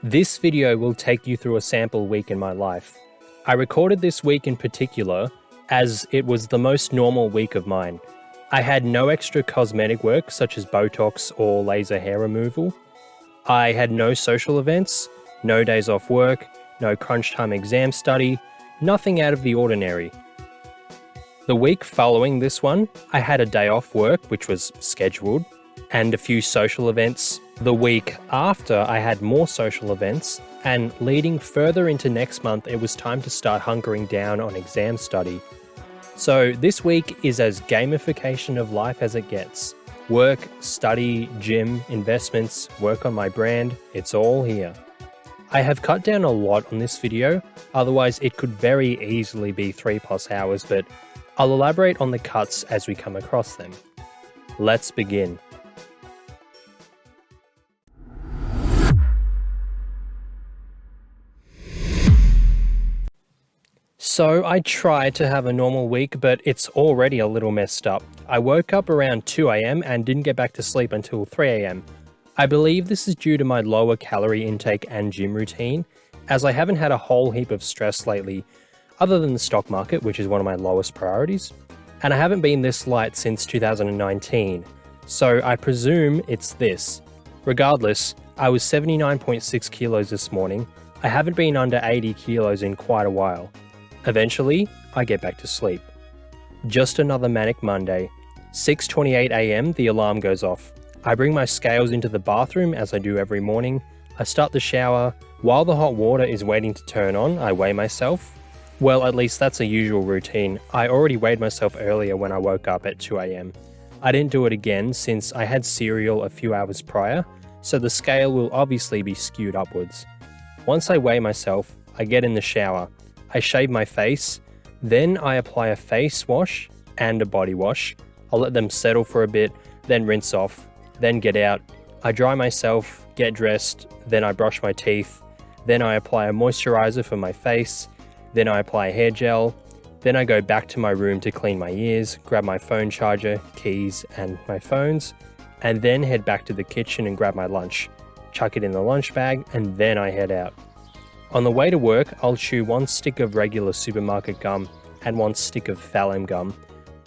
This video will take you through a sample week in my life. I recorded this week in particular as it was the most normal week of mine. I had no extra cosmetic work such as Botox or laser hair removal. I had no social events, no days off work, no crunch time exam study, nothing out of the ordinary. The week following this one, I had a day off work, which was scheduled, and a few social events. The week after, I had more social events, and leading further into next month, it was time to start hunkering down on exam study. So this week is as gamification of life as it gets. Work, study, gym, investments, work on my brand, it's all here. I have cut down a lot on this video, otherwise it could very easily be 3+ hours, but I'll elaborate on the cuts as we come across them. Let's begin. So I tried to have a normal week, but it's already a little messed up. I woke up around 2 AM and didn't get back to sleep until 3 AM. I believe this is due to my lower calorie intake and gym routine, as I haven't had a whole heap of stress lately, other than the stock market, which is one of my lowest priorities. And I haven't been this light since 2019, so I presume it's this. Regardless, I was 79.6 kilos this morning. I haven't been under 80 kilos in quite a while. Eventually, I get back to sleep. Just another manic Monday. 6:28 AM, the alarm goes off. I bring my scales into the bathroom as I do every morning. I start the shower. While the hot water is waiting to turn on, I weigh myself. Well, at least that's a usual routine. I already weighed myself earlier when I woke up at 2 AM. I didn't do it again since I had cereal a few hours prior, so the scale will obviously be skewed upwards. Once I weigh myself, I get in the shower. I shave my face, then I apply a face wash and a body wash. I'll let them settle for a bit, then rinse off, then get out. I dry myself, get dressed, then I brush my teeth, then I apply a moisturizer for my face, then I apply hair gel, then I go back to my room to clean my ears, grab my phone charger, keys, and my phones, and then head back to the kitchen and grab my lunch, chuck it in the lunch bag, and then I head out. On the way to work, I'll chew 1 stick of regular supermarket gum and 1 stick of Phalem gum.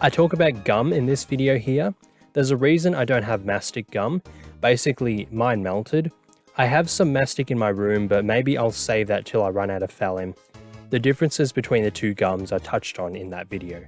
I talk about gum in this video here. There's a reason I don't have mastic gum. Basically, mine melted. I have some mastic in my room, but maybe I'll save that till I run out of Phalem. The differences between the two gums are touched on in that video.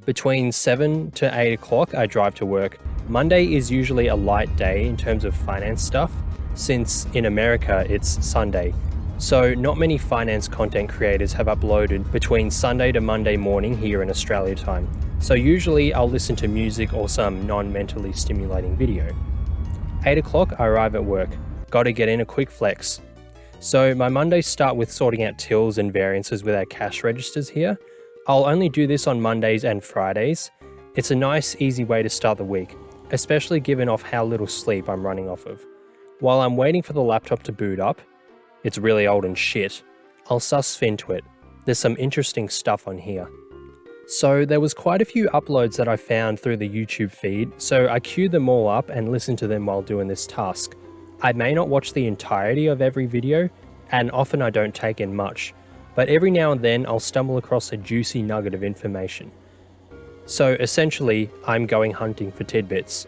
Between 7 to 8 o'clock, I drive to work. Monday is usually a light day in terms of finance stuff, since in America it's Sunday. So not many finance content creators have uploaded between Sunday to Monday morning here in Australia time. So usually I'll listen to music or some non-mentally stimulating video. 8 o'clock, I arrive at work. Gotta get in a quick flex. So my Mondays start with sorting out tills and variances with our cash registers here. I'll only do this on Mondays and Fridays. It's a nice, easy way to start the week, especially given off how little sleep I'm running off of. While I'm waiting for the laptop to boot up, it's really old and shit, I'll suss into it. There's some interesting stuff on here. So there was quite a few uploads that I found through the YouTube feed, so I queued them all up and listened to them while doing this task. I may not watch the entirety of every video, and often I don't take in much, but every now and then I'll stumble across a juicy nugget of information. So essentially, I'm going hunting for tidbits.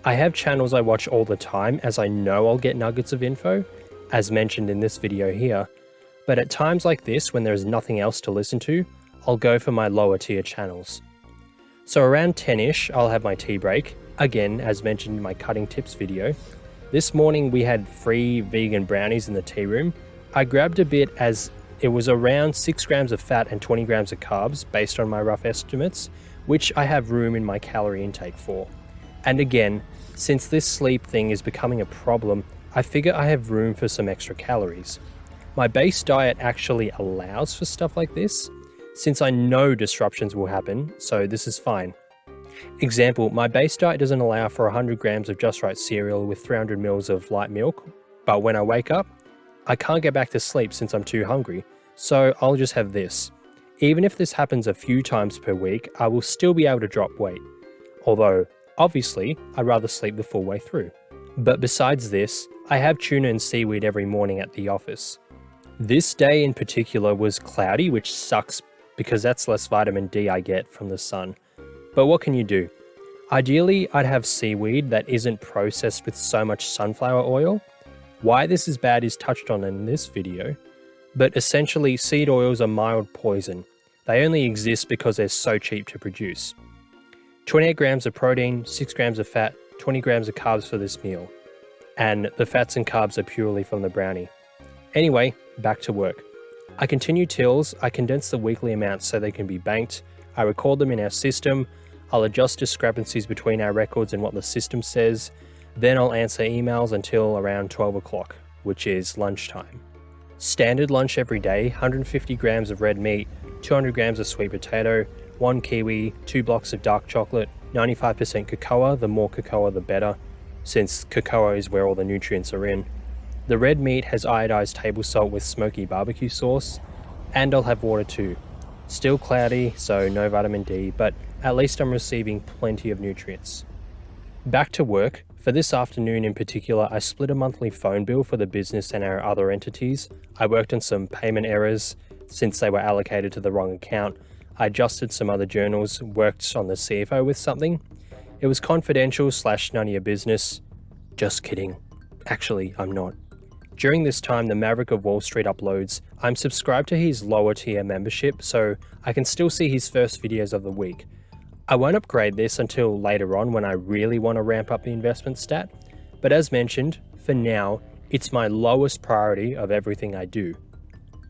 I have channels I watch all the time as I know I'll get nuggets of info, as mentioned in this video here, but at times like this when there is nothing else to listen to, I'll go for my lower tier channels. So around 10ish, I'll have my tea break, again as mentioned in my cutting tips video. This morning we had free vegan brownies in the tea room. I grabbed a bit as it was around 6 grams of fat and 20 grams of carbs based on my rough estimates, which I have room in my calorie intake for. And again, since this sleep thing is becoming a problem, I figure I have room for some extra calories. My base diet actually allows for stuff like this, since I know disruptions will happen, so this is fine. Example, my base diet doesn't allow for 100 grams of Just Right cereal with 300 ml of light milk, but when I wake up, I can't get back to sleep since I'm too hungry, so I'll just have this. Even if this happens a few times per week, I will still be able to drop weight. Although, obviously, I'd rather sleep the full way through. But besides this, I have tuna and seaweed every morning at the office. This day in particular was cloudy, which sucks because that's less vitamin D I get from the sun. But what can you do? Ideally, I'd have seaweed that isn't processed with so much sunflower oil. Why this is bad is touched on in this video, but essentially seed oils are mild poison. They only exist because they're so cheap to produce. 28 grams of protein, 6 grams of fat, 20 grams of carbs for this meal. And the fats and carbs are purely from the brownie. Anyway, back to work. I continue tills, I condense the weekly amounts so they can be banked, I record them in our system, I'll adjust discrepancies between our records and what the system says, then I'll answer emails until around 12 o'clock, which is lunchtime. Standard lunch every day, 150 grams of red meat, 200 grams of sweet potato, 1 kiwi, 2 blocks of dark chocolate, 95% cocoa, the more cocoa the better, since cocoa is where all the nutrients are in. The red meat has iodized table salt with smoky barbecue sauce, and I'll have water too. Still cloudy, so no vitamin D, but at least I'm receiving plenty of nutrients. Back to work. For this afternoon in particular, I split a monthly phone bill for the business and our other entities. I worked on some payment errors since they were allocated to the wrong account. I adjusted some other journals, worked on the CFO with something. It was confidential / none of your business. Just kidding. Actually, I'm not. During this time, the Maverick of Wall Street uploads. I'm subscribed to his lower tier membership, so I can still see his first videos of the week. I won't upgrade this until later on when I really want to ramp up the investment stat, but as mentioned, for now, it's my lowest priority of everything I do.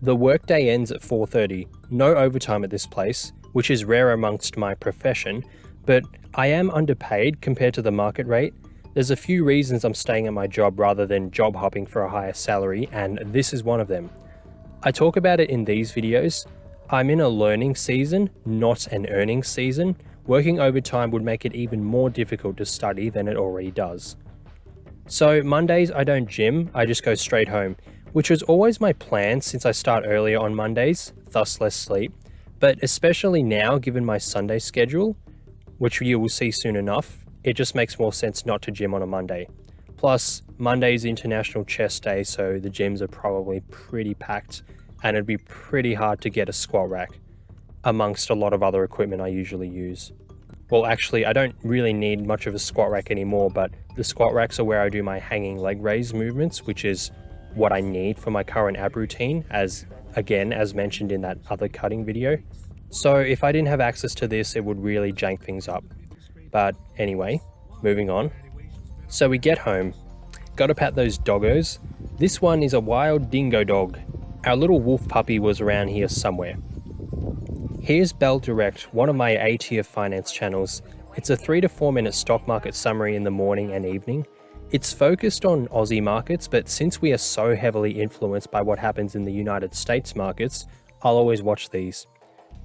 The workday ends at 4:30, no overtime at this place, which is rare amongst my profession, but I am underpaid compared to the market rate. There's a few reasons I'm staying at my job rather than job hopping for a higher salary, and this is one of them. I talk about it in these videos. I'm in a learning season, not an earning season. Working overtime would make it even more difficult to study than it already does. So Mondays I don't gym, I just go straight home, which was always my plan since I start earlier on Mondays, thus less sleep, but especially now given my Sunday schedule, which you will see soon enough, it just makes more sense not to gym on a Monday. Plus, Monday's International Chest Day, so the gyms are probably pretty packed, and it'd be pretty hard to get a squat rack, amongst a lot of other equipment I usually use. Well, actually, I don't really need much of a squat rack anymore, but the squat racks are where I do my hanging leg raise movements, which is what I need for my current ab routine, as mentioned in that other cutting video. So if I didn't have access to this, it would really jank things up. But anyway, moving on. So we get home. Gotta pat those doggos. This one is a wild dingo dog. Our little wolf puppy was around here somewhere. Here's Bell Direct, one of my A-tier finance channels. It's a 3 to 4 minute stock market summary in the morning and evening. It's focused on Aussie markets, but since we are so heavily influenced by what happens in the United States markets, I'll always watch these.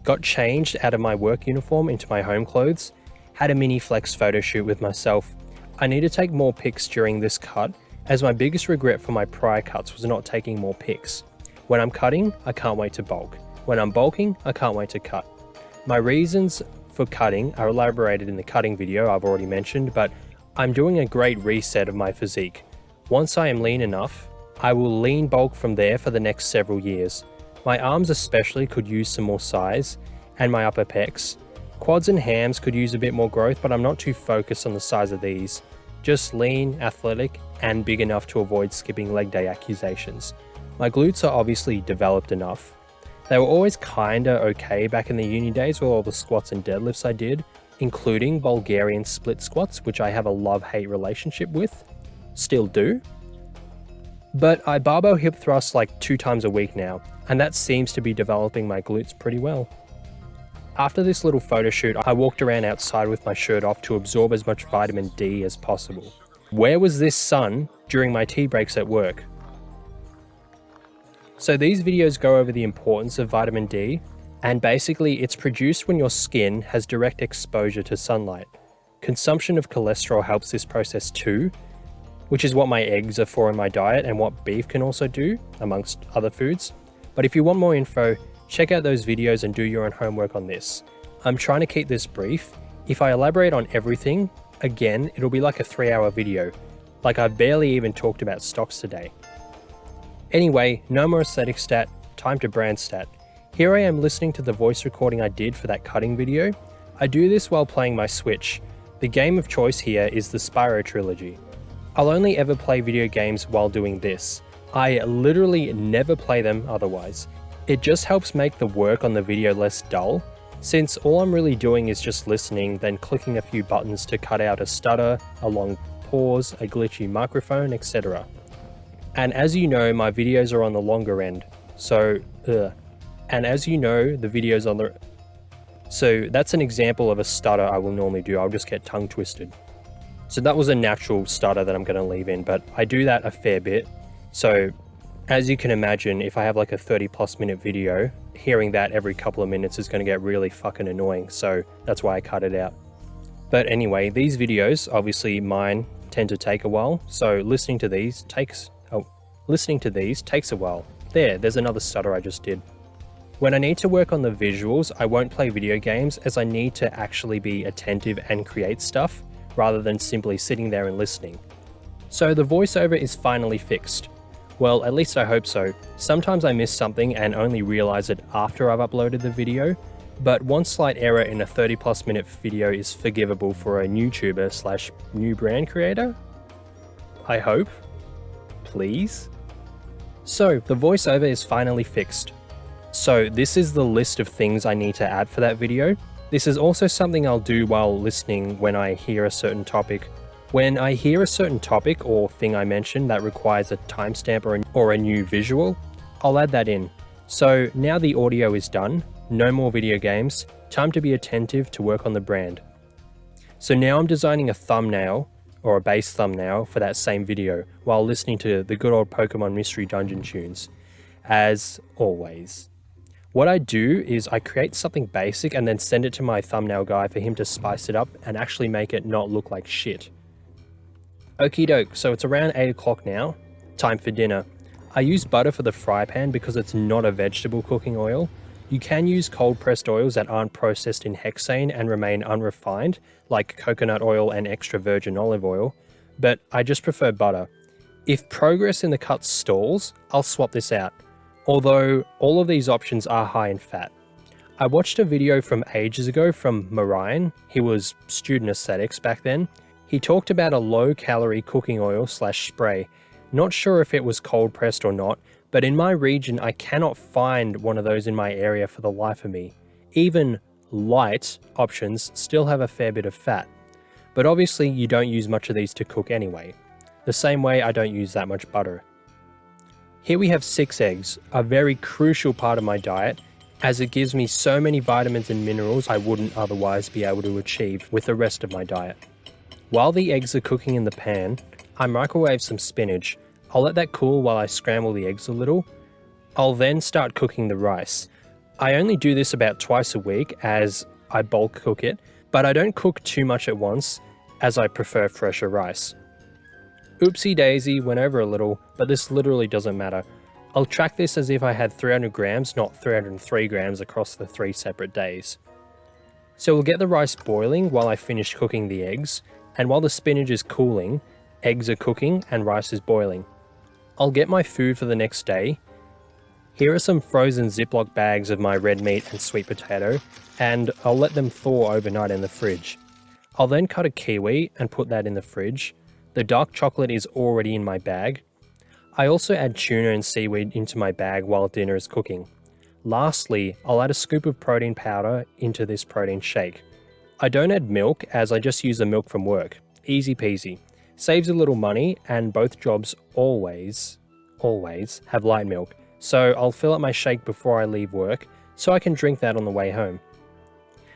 Got changed out of my work uniform into my home clothes. Had a mini flex photo shoot with myself. I need to take more pics during this cut, as my biggest regret for my prior cuts was not taking more pics. When I'm cutting, I can't wait to bulk. When I'm bulking, I can't wait to cut. My reasons for cutting are elaborated in the cutting video I've already mentioned, but I'm doing a great reset of my physique. Once I am lean enough, I will lean bulk from there for the next several years. My arms especially could use some more size, and my upper pecs. Quads and hams could use a bit more growth, but I'm not too focused on the size of these. Just lean, athletic, and big enough to avoid skipping leg day accusations. My glutes are obviously developed enough. They were always kinda okay back in the uni days with all the squats and deadlifts I did, including Bulgarian split squats, which I have a love-hate relationship with. Still do. But I barbell hip thrust like 2 times a week now, and that seems to be developing my glutes pretty well. After this little photo shoot, I walked around outside with my shirt off to absorb as much vitamin D as possible. Where was this sun during my tea breaks at work? So these videos go over the importance of vitamin D, and basically it's produced when your skin has direct exposure to sunlight. Consumption of cholesterol helps this process too, which is what my eggs are for in my diet and what beef can also do, amongst other foods. But if you want more info, check out those videos and do your own homework on this. I'm trying to keep this brief. If I elaborate on everything, again, it'll be like a 3-hour video. Like I barely even talked about stocks today. Anyway, no more aesthetic stat, time to brand stat. Here I am listening to the voice recording I did for that cutting video. I do this while playing my Switch. The game of choice here is the Spyro trilogy. I'll only ever play video games while doing this. I literally never play them otherwise. It just helps make the work on the video less dull, since all I'm really doing is just listening, then clicking a few buttons to cut out a stutter, a long pause, a glitchy microphone, etc. And as you know, my videos are on the longer end, so that's an example of a stutter I will normally do. I'll just get tongue twisted. So that was a natural stutter that I'm going to leave in, but I do that a fair bit. So as you can imagine, if I have like a 30+ minute video, hearing that every couple of minutes is going to get really fucking annoying. So that's why I cut it out. But anyway, these videos, obviously mine, tend to take a while. So listening to these takes a while. There's another stutter I just did. When I need to work on the visuals, I won't play video games as I need to actually be attentive and create stuff, rather than simply sitting there and listening. So the voiceover is finally fixed. Well, at least I hope so. Sometimes I miss something and only realize it after I've uploaded the video, but one slight error in a 30+ minute video is forgivable for a YouTuber / new brand creator? I hope. Please? So the voiceover is finally fixed. So this is the list of things I need to add for that video. This is also something I'll do while listening when I hear a certain topic. When I hear a certain topic or thing I mentioned that requires a timestamp or a new visual, I'll add that in. So now the audio is done, no more video games, time to be attentive to work on the brand. So now I'm designing a thumbnail, or a base thumbnail for that same video, while listening to the good old Pokemon Mystery Dungeon tunes, as always. What I do is I create something basic and then send it to my thumbnail guy for him to spice it up and actually make it not look like shit. Okie doke, so it's around 8 o'clock now, time for dinner. I use butter for the fry pan because it's not a vegetable cooking oil. You can use cold pressed oils that aren't processed in hexane and remain unrefined, like coconut oil and extra virgin olive oil, but I just prefer butter. If progress in the cut stalls, I'll swap this out. Although all of these options are high in fat. I watched a video from ages ago from Marion. He was student aesthetics back then. He talked about a low calorie cooking oil / spray. Not sure if it was cold pressed or not, but in my region I cannot find one of those in my area for the life of me. Even light options still have a fair bit of fat. But obviously you don't use much of these to cook anyway. The same way I don't use that much butter. Here we have 6 eggs, a very crucial part of my diet, as it gives me so many vitamins and minerals I wouldn't otherwise be able to achieve with the rest of my diet. While the eggs are cooking in the pan, I microwave some spinach. I'll let that cool while I scramble the eggs a little. I'll then start cooking the rice. I only do this about twice a week as I bulk cook it, but I don't cook too much at once as I prefer fresher rice. Oopsie daisy, went over a little, but this literally doesn't matter. I'll track this as if I had 300 grams, not 303 grams across the 3 separate days. So we'll get the rice boiling while I finish cooking the eggs, and while the spinach is cooling, eggs are cooking and rice is boiling. I'll get my food for the next day. Here are some frozen Ziploc bags of my red meat and sweet potato, and I'll let them thaw overnight in the fridge. I'll then cut a kiwi and put that in the fridge. The dark chocolate is already in my bag. I also add tuna and seaweed into my bag while dinner is cooking. Lastly, I'll add a scoop of protein powder into this protein shake. I don't add milk as I just use the milk from work. Easy peasy. Saves a little money, and both jobs always have light milk. So I'll fill up my shake before I leave work so I can drink that on the way home.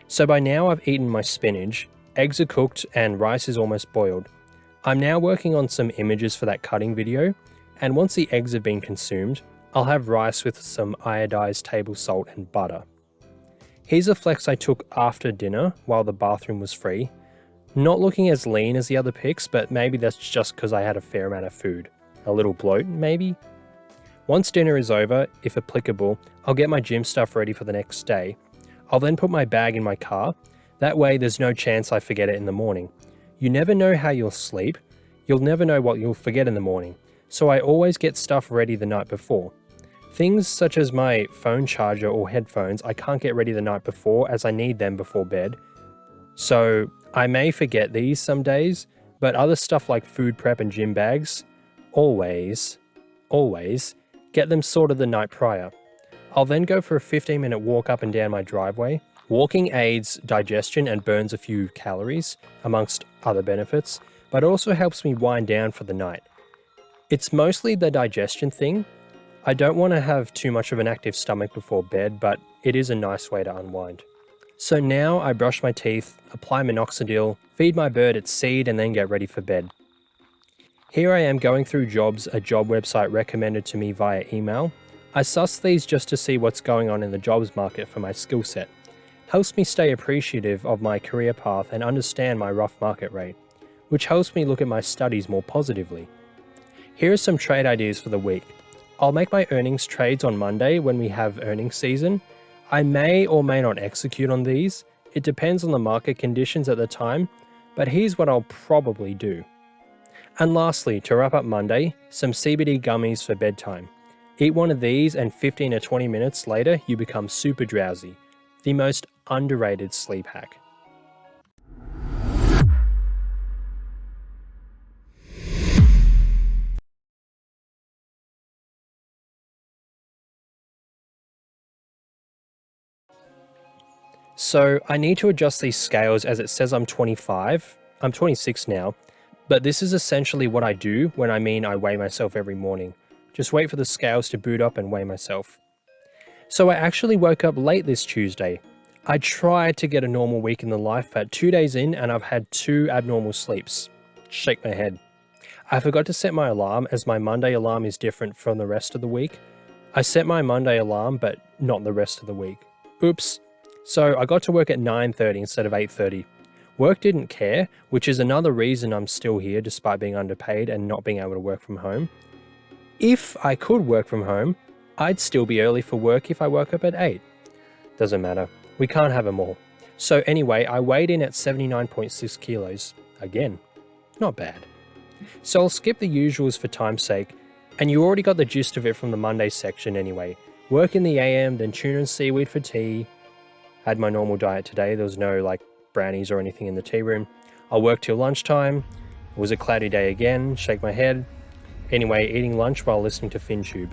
So by now I've eaten my spinach, eggs are cooked and rice is almost boiled. I'm now working on some images for that cutting video, and once the eggs have been consumed, I'll have rice with some iodized table salt and butter. Here's a flex I took after dinner while the bathroom was free. Not looking as lean as the other pics, but maybe that's just because I had a fair amount of food. A little bloat, maybe? Once dinner is over, if applicable, I'll get my gym stuff ready for the next day. I'll then put my bag in my car. That way there's no chance I forget it in the morning. You never know how you'll sleep. You'll never know what you'll forget in the morning, so I always get stuff ready the night before. Things such as my phone charger or headphones I can't get ready the night before as I need them before bed. So I may forget these some days, but other stuff like food prep and gym bags, always get them sorted the night prior. I'll then go for a 15-minute walk up and down my driveway. Walking aids digestion and burns a few calories, amongst other benefits, but also helps me wind down for the night. It's mostly the digestion thing. I don't want to have too much of an active stomach before bed, but it is a nice way to unwind. So now I brush my teeth, apply minoxidil, feed my bird its seed, and then get ready for bed. Here I am going through jobs a job website recommended to me via email. I suss these just to see what's going on in the jobs market for my skill set. Helps me stay appreciative of my career path and understand my rough market rate, which helps me look at my studies more positively. Here are some trade ideas for the week. I'll make my earnings trades on Monday when we have earnings season. I may or may not execute on these. It depends on the market conditions at the time, but here's what I'll probably do. And lastly, to wrap up Monday, some CBD gummies for bedtime. Eat one of these and 15 or 20 minutes later, you become super drowsy. The most underrated sleep hack. So I need to adjust these scales as it says I'm 25. I'm 26 now, but this is essentially what I do when I mean I weigh myself every morning. Just wait for the scales to boot up and weigh myself. So I actually woke up late this Tuesday. I tried to get a normal week in the life, but 2 days in and I've had 2 abnormal sleeps. Shake my head. I forgot to set my alarm as my Monday alarm is different from the rest of the week. I set my Monday alarm, but not the rest of the week. Oops. So I got to work at 9:30 instead of 8:30. Work didn't care, which is another reason I'm still here despite being underpaid and not being able to work from home. If I could work from home, I'd still be early for work if I woke up at 8. Doesn't matter. We can't have them all. So anyway, I weighed in at 79.6 kilos. Again, not bad. So I'll skip the usuals for time's sake, and you already got the gist of it from the Monday section anyway. Work in the AM, then tuna and seaweed for tea. Had my normal diet today. There was no brownies or anything in the tea room. I'll work till lunchtime. It was a cloudy day again. Shake my head. Anyway, eating lunch while listening to FinTube.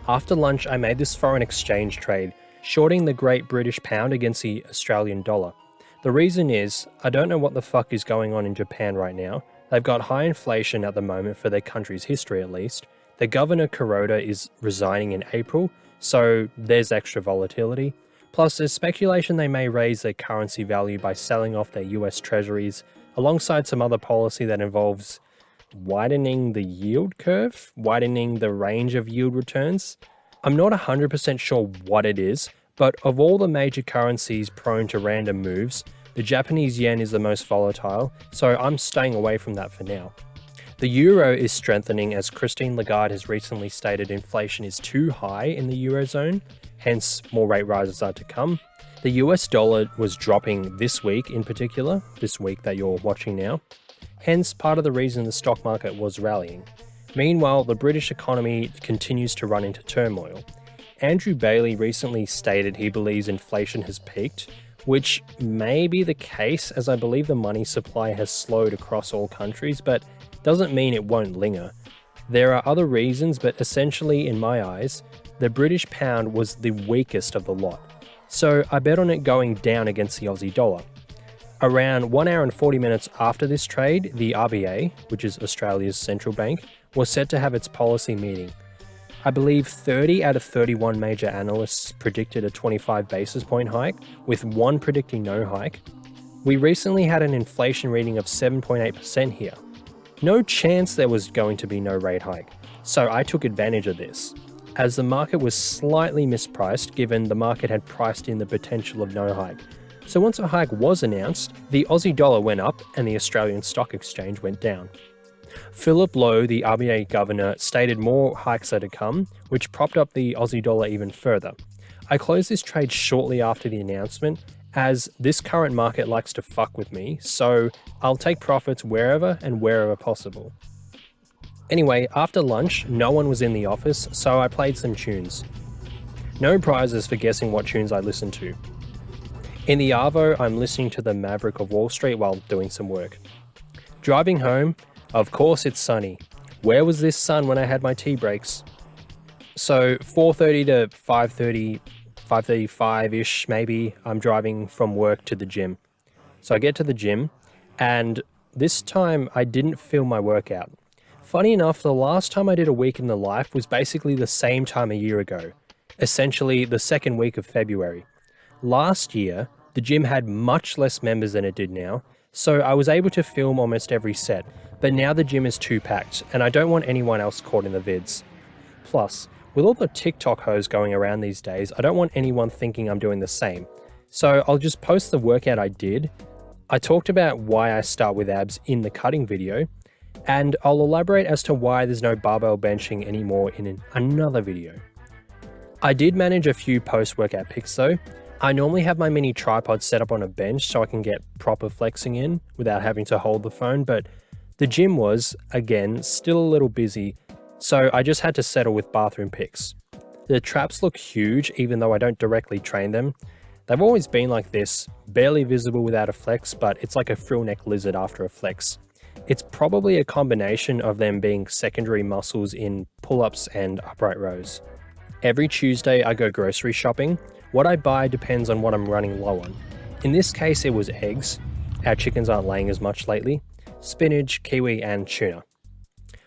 After lunch, I made this foreign exchange trade, shorting the Great British Pound against the Australian dollar. The reason is, I don't know what the fuck is going on in Japan right now. They've got high inflation at the moment for their country's history at least. The governor Kuroda is resigning in April, so there's extra volatility. Plus, there's speculation they may raise their currency value by selling off their US treasuries, alongside some other policy that involves widening the yield curve, widening the range of yield returns. I'm not 100% sure what it is, but of all the major currencies prone to random moves, the Japanese yen is the most volatile, so I'm staying away from that for now. The euro is strengthening as Christine Lagarde has recently stated inflation is too high in the eurozone, hence more rate rises are to come. The US dollar was dropping this week in particular, this week that you're watching now, hence part of the reason the stock market was rallying. Meanwhile, the British economy continues to run into turmoil. Andrew Bailey recently stated he believes inflation has peaked, which may be the case as I believe the money supply has slowed across all countries, but doesn't mean it won't linger. There are other reasons, but essentially in my eyes, the British pound was the weakest of the lot. So I bet on it going down against the Aussie dollar. Around 1 hour and 40 minutes after this trade, the RBA, which is Australia's central bank, was set to have its policy meeting. I believe 30 out of 31 major analysts predicted a 25 basis point hike, with one predicting no hike. We recently had an inflation reading of 7.8% here. No chance there was going to be no rate hike, so I took advantage of this, as the market was slightly mispriced given the market had priced in the potential of no hike. So once a hike was announced, the Aussie dollar went up and the Australian Stock Exchange went down. Philip Lowe, the RBA governor, stated more hikes are to come, which propped up the Aussie dollar even further. I closed this trade shortly after the announcement, as this current market likes to fuck with me, so I'll take profits wherever and wherever possible. Anyway, after lunch, no one was in the office, so I played some tunes. No prizes for guessing what tunes I listened to. In the Arvo, I'm listening to the Maverick of Wall Street while doing some work. Driving home, of course it's sunny. Where was this sun when I had my tea breaks? So 4:30 to 5:30, 5:35-ish maybe, I'm driving from work to the gym. So I get to the gym, and this time I didn't film my workout. Funny enough, the last time I did a week in the life was basically the same time a year ago, essentially the second week of February. Last year, the gym had much less members than it did now, so I was able to film almost every set, but now the gym is too packed, and I don't want anyone else caught in the vids. Plus, with all the TikTok hoes going around these days, I don't want anyone thinking I'm doing the same. So I'll just post the workout I did. I talked about why I start with abs in the cutting video, and I'll elaborate as to why there's no barbell benching anymore in another video. I did manage a few post-workout pics though. I normally have my mini tripod set up on a bench so I can get proper flexing in without having to hold the phone, but the gym was, again, still a little busy, so I just had to settle with bathroom pics. The traps look huge even though I don't directly train them. They've always been like this, barely visible without a flex, but it's like a frill neck lizard after a flex. It's probably a combination of them being secondary muscles in pull-ups and upright rows. Every Tuesday I go grocery shopping. What I buy depends on what I'm running low on. In this case it was eggs. Our chickens aren't laying as much lately. Spinach, kiwi and tuna.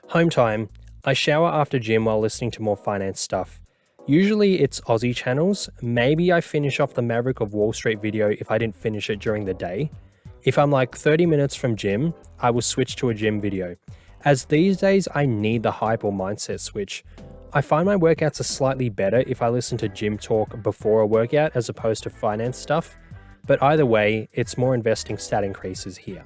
Home time. I shower after gym while listening to more finance stuff. Usually it's Aussie channels. Maybe I finish off the Maverick of Wall Street video if I didn't finish it during the day. If I'm like 30 minutes from gym, I will switch to a gym video. As these days I need the hype or mindset switch. I find my workouts are slightly better if I listen to gym talk before a workout as opposed to finance stuff, but either way, it's more investing stat increases here.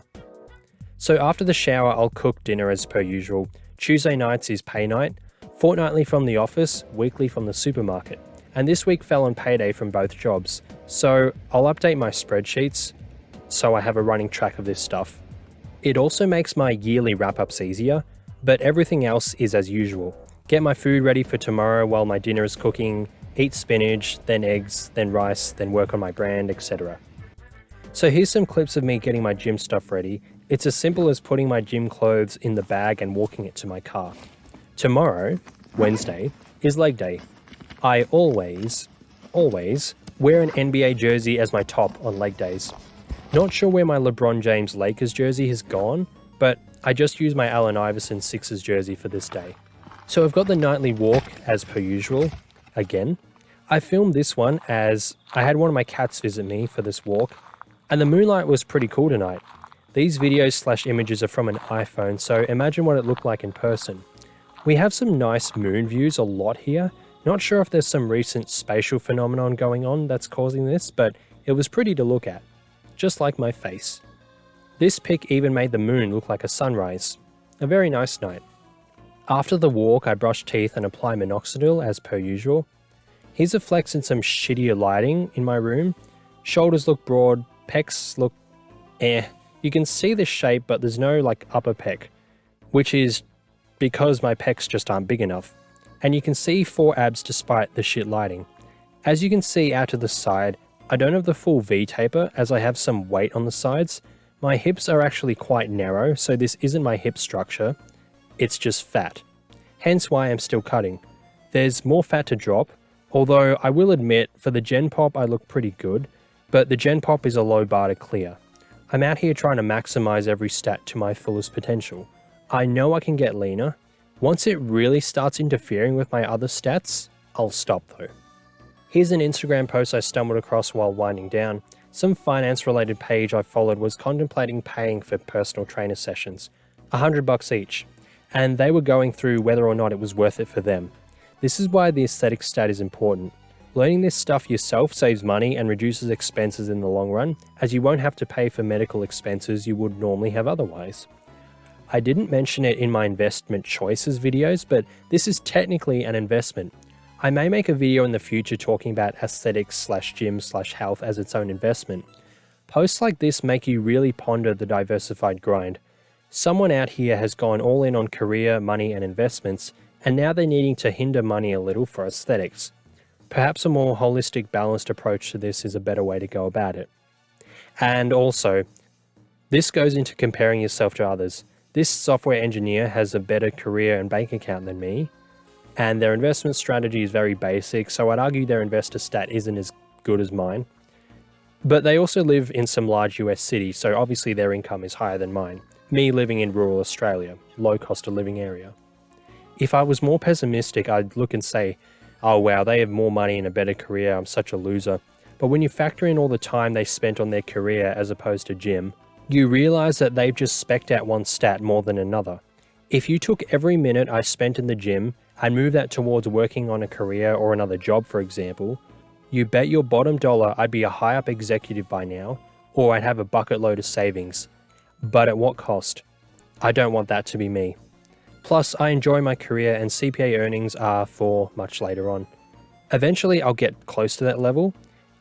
So after the shower, I'll cook dinner as per usual. Tuesday nights is pay night, fortnightly from the office, weekly from the supermarket. And this week fell on payday from both jobs, so I'll update my spreadsheets so I have a running track of this stuff. It also makes my yearly wrap-ups easier, but everything else is as usual. Get my food ready for tomorrow while my dinner is cooking, eat spinach, then eggs, then rice, then work on my brand, etc. So here's some clips of me getting my gym stuff ready. It's as simple as putting my gym clothes in the bag and walking it to my car. Tomorrow, Wednesday, is leg day. I always wear an NBA jersey as my top on leg days. Not sure where my LeBron James Lakers jersey has gone, but I just used my Allen Iverson Sixers jersey for this day. So I've got the nightly walk as per usual, again. I filmed this one as I had one of my cats visit me for this walk, and the moonlight was pretty cool tonight. These videos / images are from an iPhone, so imagine what it looked like in person. We have some nice moon views a lot here. Not sure if there's some recent spatial phenomenon going on that's causing this, but it was pretty to look at. Just like my face. This pic even made the moon look like a sunrise. A very nice night. After the walk, I brush teeth and apply minoxidil as per usual. Here's a flex in some shittier lighting in my room. Shoulders look broad, pecs look You can see the shape, but there's no like upper pec, which is because my pecs just aren't big enough. And you can see 4 abs despite the shit lighting. As you can see out to the side, I don't have the full V taper as I have some weight on the sides. My hips are actually quite narrow, so this isn't my hip structure, it's just fat. Hence why I'm still cutting. There's more fat to drop, although I will admit for the Gen Pop I look pretty good, but the Gen Pop is a low bar to clear. I'm out here trying to maximize every stat to my fullest potential. I know I can get leaner. Once it really starts interfering with my other stats, I'll stop though. Here's an Instagram post I stumbled across while winding down. Some finance related page I followed was contemplating paying for personal trainer sessions, $100 each, and they were going through whether or not it was worth it for them. This is why the aesthetic stat is important. Learning this stuff yourself saves money and reduces expenses in the long run, as you won't have to pay for medical expenses you would normally have otherwise. I didn't mention it in my investment choices videos, but this is technically an investment. I may make a video in the future talking about aesthetics/gym/health as its own investment. Posts like this make you really ponder the diversified grind. Someone out here has gone all in on career, money, and investments, and now they're needing to hinder money a little for aesthetics. Perhaps a more holistic, balanced approach to this is a better way to go about it. And also, this goes into comparing yourself to others. This software engineer has a better career and bank account than me, and their investment strategy is very basic, so I'd argue their investor stat isn't as good as mine. But they also live in some large US cities, so obviously their income is higher than mine. Me living in rural Australia, low cost of living area. If I was more pessimistic, I'd look and say, oh wow, they have more money and a better career, I'm such a loser. But when you factor in all the time they spent on their career as opposed to gym, you realize that they've just specced out one stat more than another. If you took every minute I spent in the gym and moved that towards working on a career or another job, for example, you bet your bottom dollar I'd be a high up executive by now, or I'd have a bucket load of savings. But at what cost? I don't want that to be me. Plus, I enjoy my career and CPA earnings are for much later on. Eventually, I'll get close to that level.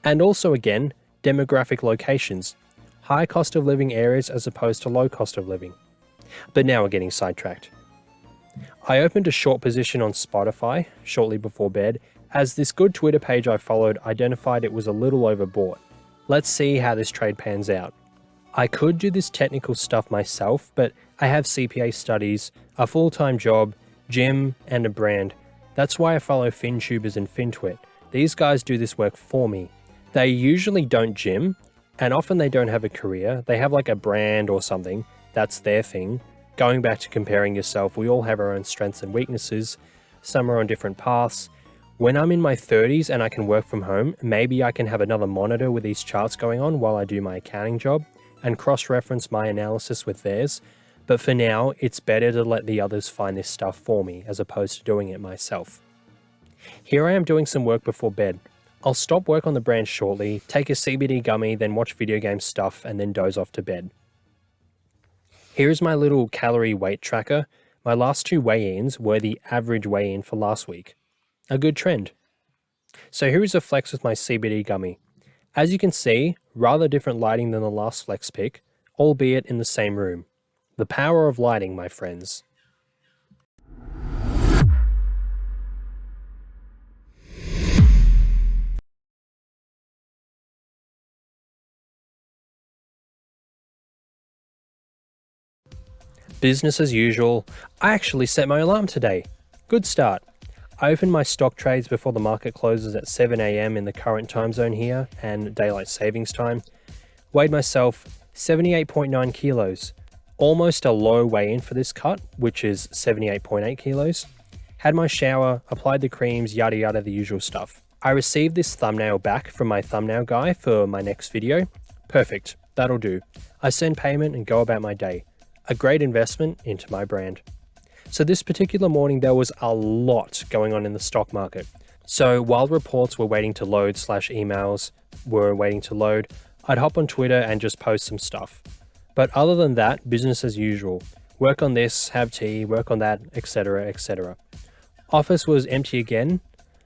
And also again, demographic locations. High cost of living areas as opposed to low cost of living. But now we're getting sidetracked. I opened a short position on Spotify shortly before bed, as this good Twitter page I followed identified it was a little overbought. Let's see how this trade pans out. I could do this technical stuff myself, but I have CPA studies, a full-time job, gym, and a brand. That's why I follow FinTubers and FinTwit. These guys do this work for me. They usually don't gym, and often they don't have a career. They have like a brand or something. That's their thing. Going back to comparing yourself, we all have our own strengths and weaknesses. Some are on different paths. When I'm in my 30s and I can work from home, maybe I can have another monitor with these charts going on while I do my accounting job and cross-reference my analysis with theirs. But for now, it's better to let the others find this stuff for me as opposed to doing it myself. Here I am doing some work before bed. I'll stop work on the brand shortly, take a CBD gummy, then watch video game stuff, and then doze off to bed. Here's my little calorie weight tracker. My last 2 weigh-ins were the average weigh-in for last week. A good trend. So here is a flex with my CBD gummy. As you can see, rather different lighting than the last flex pick, albeit in the same room. The power of lighting, my friends. Business as usual. I actually set my alarm today. Good start. I opened my stock trades before the market closes at 7 AM in the current time zone here and daylight savings time. Weighed myself 78.9 kilos. Almost a low weigh-in for this cut, which is 78.8 kilos. Had my shower, applied the creams, yada yada, the usual stuff. I received this thumbnail back from my thumbnail guy for my next video. Perfect, that'll do. I send payment and go about my day. A great investment into my brand. So this particular morning there was a lot going on in the stock market. So while reports were waiting to load / emails were waiting to load, I'd hop on Twitter and just post some stuff. But other than that, business as usual. Work on this, have tea, work on that, etc, etc. Office was empty again,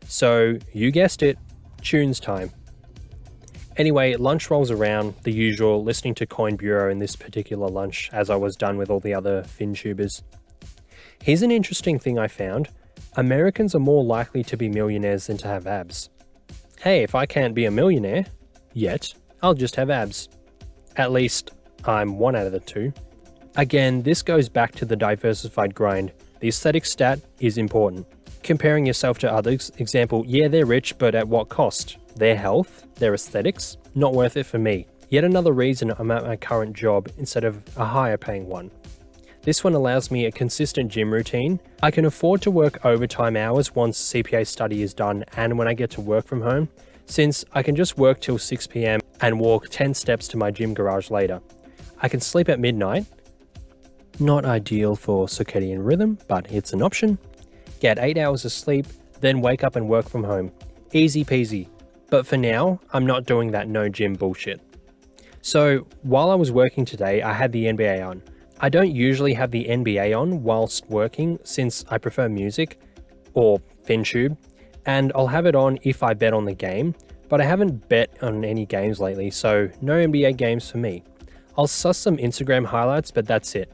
so you guessed it, tunes time. Anyway, lunch rolls around, the usual, listening to Coin Bureau in this particular lunch as I was done with all the other FinTubers. Here's an interesting thing I found. Americans are more likely to be millionaires than to have abs. Hey, if I can't be a millionaire yet, I'll just have abs. At least, I'm 1 out of the 2. Again, this goes back to the diversified grind. The aesthetic stat is important. Comparing yourself to others, example, yeah, they're rich, but at what cost? Their health, their aesthetics, not worth it for me. Yet another reason I'm at my current job instead of a higher paying one. This one allows me a consistent gym routine. I can afford to work overtime hours once CPA study is done and when I get to work from home, since I can just work till 6 PM and walk 10 steps to my gym garage later. I can sleep at midnight. Not ideal for circadian rhythm, but it's an option. Get 8 hours of sleep, then wake up and work from home. Easy peasy. But for now, I'm not doing that no gym bullshit. So while I was working today, I had the NBA on. I don't usually have the NBA on whilst working since I prefer music, or FinTube, and I'll have it on if I bet on the game, but I haven't bet on any games lately, so no NBA games for me. I'll suss some Instagram highlights, but that's it.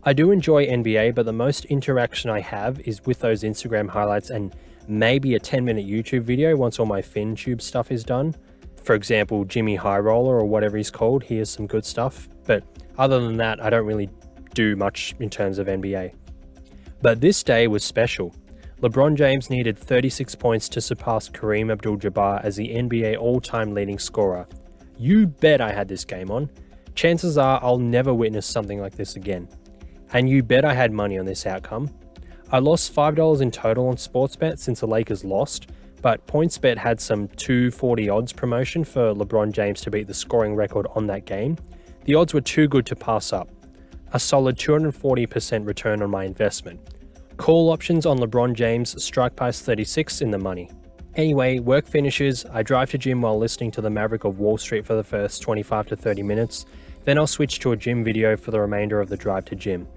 I do enjoy NBA, but the most interaction I have is with those Instagram highlights and maybe a 10-minute YouTube video once all my FinTube stuff is done. For example, Jimmy High Roller or whatever he's called, he has some good stuff, but other than that, I don't really do much in terms of NBA. But this day was special. LeBron James needed 36 points to surpass Kareem Abdul-Jabbar as the NBA all-time leading scorer. You bet I had this game on. Chances are I'll never witness something like this again. And you bet I had money on this outcome. I lost $5 in total on Sportsbet since the Lakers lost, but PointsBet had some 240 odds promotion for LeBron James to beat the scoring record on that game. The odds were too good to pass up. A solid 240% return on my investment. Call options on LeBron James, strike price 36 in the money. Anyway, work finishes, I drive to gym while listening to the Maverick of Wall Street for the first 25 to 30 minutes, then I'll switch to a gym video for the remainder of the drive to gym.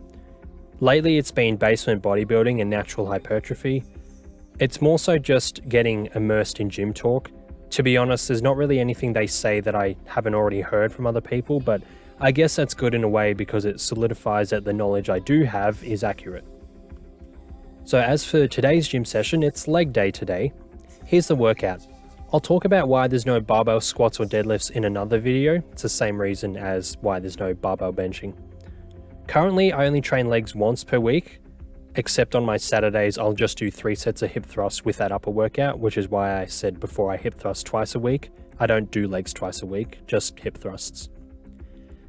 Lately it's been basement bodybuilding and natural hypertrophy. It's more so just getting immersed in gym talk. To be honest, there's not really anything they say that I haven't already heard from other people, but I guess that's good in a way because it solidifies that the knowledge I do have is accurate. So as for today's gym session, it's leg day today. Here's the workout. I'll talk about why there's no barbell squats or deadlifts in another video. It's the same reason as why there's no barbell benching. Currently, I only train legs once per week, except on my Saturdays, I'll just do 3 sets of hip thrusts with that upper workout, which is why I said before I hip thrust twice a week. I don't do legs twice a week, just hip thrusts.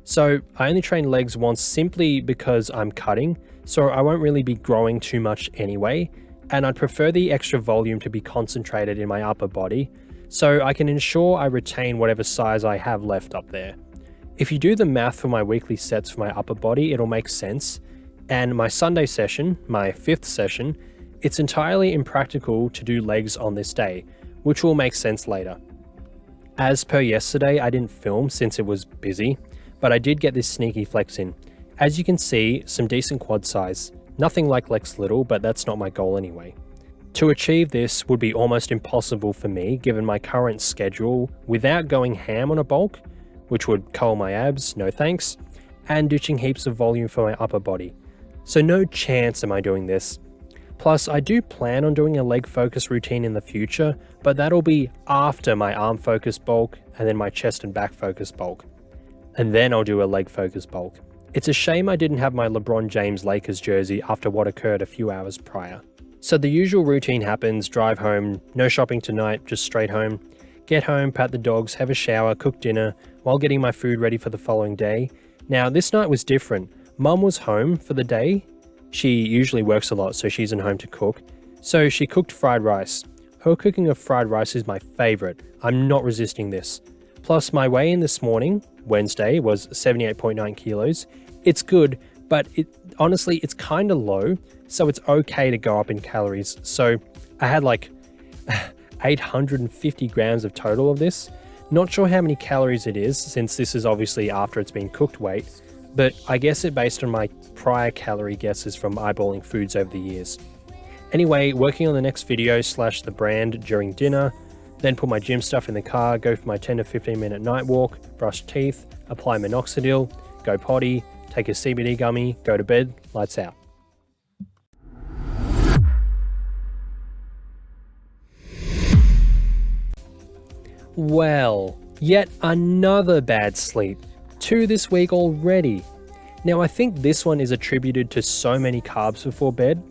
So I only train legs once simply because I'm cutting, so I won't really be growing too much anyway, and I'd prefer the extra volume to be concentrated in my upper body, so I can ensure I retain whatever size I have left up there. If you do the math for my weekly sets for my upper body, it'll make sense, and my Sunday session, my 5th session, it's entirely impractical to do legs on this day, which will make sense later. As per yesterday, I didn't film since it was busy, but I did get this sneaky flex in. As you can see, some decent quad size. Nothing like Lex Little, but that's not my goal anyway. To achieve this would be almost impossible for me given my current schedule without going ham on a bulk, which would cull my abs, no thanks, and ditching heaps of volume for my upper body. So no chance am I doing this. Plus, I do plan on doing a leg focus routine in the future, but that'll be after my arm focus bulk and then my chest and back focus bulk. And then I'll do a leg focus bulk. It's a shame I didn't have my LeBron James Lakers jersey after what occurred a few hours prior. So the usual routine happens, drive home, no shopping tonight, just straight home. Get home, pat the dogs, have a shower, cook dinner, while getting my food ready for the following day. Now this night was different. Mum was home for the day. She usually works a lot, so she isn't home to cook. So she cooked fried rice. Her cooking of fried rice is my favourite. I'm not resisting this. Plus my weigh-in this morning, Wednesday, was 78.9 kilos. It's good, but honestly, it's kind of low, so it's okay to go up in calories. So I had like 850 grams of total of this. Not sure how many calories it is, since this is obviously after it's been cooked weight, but I guess it based on my prior calorie guesses from eyeballing foods over the years. Anyway, working on the next video / the brand during dinner, then put my gym stuff in the car, go for my 10 to 15 minute night walk, brush teeth, apply minoxidil, go potty, take a CBD gummy, go to bed, lights out. Well, yet another bad sleep. 2 this week already. Now I think this one is attributed to so many carbs before bed,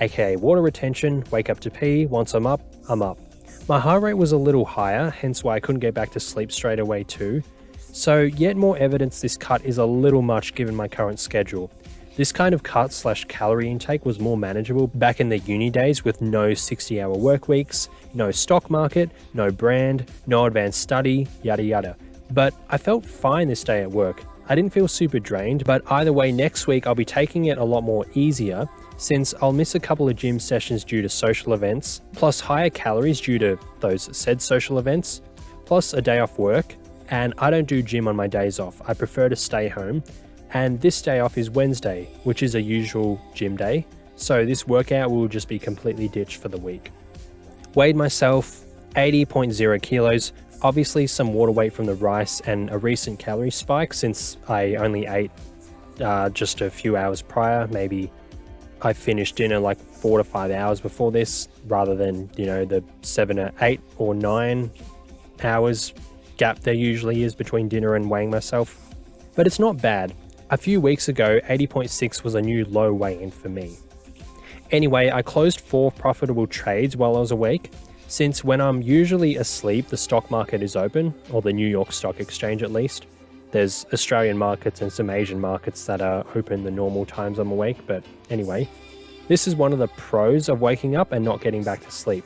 aka water retention, wake up to pee, once I'm up, I'm up. My heart rate was a little higher, hence why I couldn't get back to sleep straight away too. So yet more evidence this cut is a little much given my current schedule. This kind of cut / calorie intake was more manageable back in the uni days with no 60-hour work weeks, no stock market, no brand, no advanced study, yada yada. But I felt fine this day at work. I didn't feel super drained, but either way next week I'll be taking it a lot more easier since I'll miss a couple of gym sessions due to social events, plus higher calories due to those said social events, plus a day off work, and I don't do gym on my days off. I prefer to stay home, and this day off is Wednesday, which is a usual gym day, so this workout will just be completely ditched for the week. Weighed myself 80.0 kilos, obviously some water weight from the rice and a recent calorie spike since I only ate just a few hours prior. Maybe I finished dinner like 4 to 5 hours before this rather than, you know, the 7 or 8 or 9 hours gap there usually is between dinner and weighing myself. But it's not bad. A few weeks ago, 80.6 was a new low weigh-in for me. Anyway, I closed 4 profitable trades while I was awake, since when I'm usually asleep, the stock market is open, or the New York Stock Exchange at least. There's Australian markets and some Asian markets that are open the normal times I'm awake, but anyway. This is one of the pros of waking up and not getting back to sleep.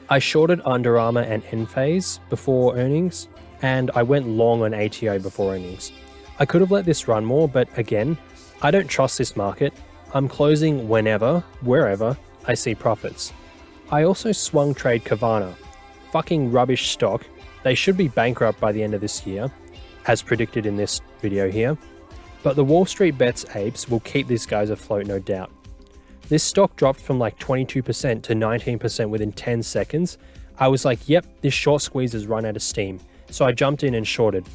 I shorted Under Armour and Enphase before earnings, and I went long on ATO before earnings. I could have let this run more, but again, I don't trust this market. I'm closing whenever, wherever, I see profits. I also swung trade Kavana. Fucking rubbish stock. They should be bankrupt by the end of this year, as predicted in this video here. But the Wall Street Bets apes will keep these guys afloat, no doubt. This stock dropped from like 22% to 19% within 10 seconds. I was like, yep, this short squeeze has run out of steam. So I jumped in and shorted.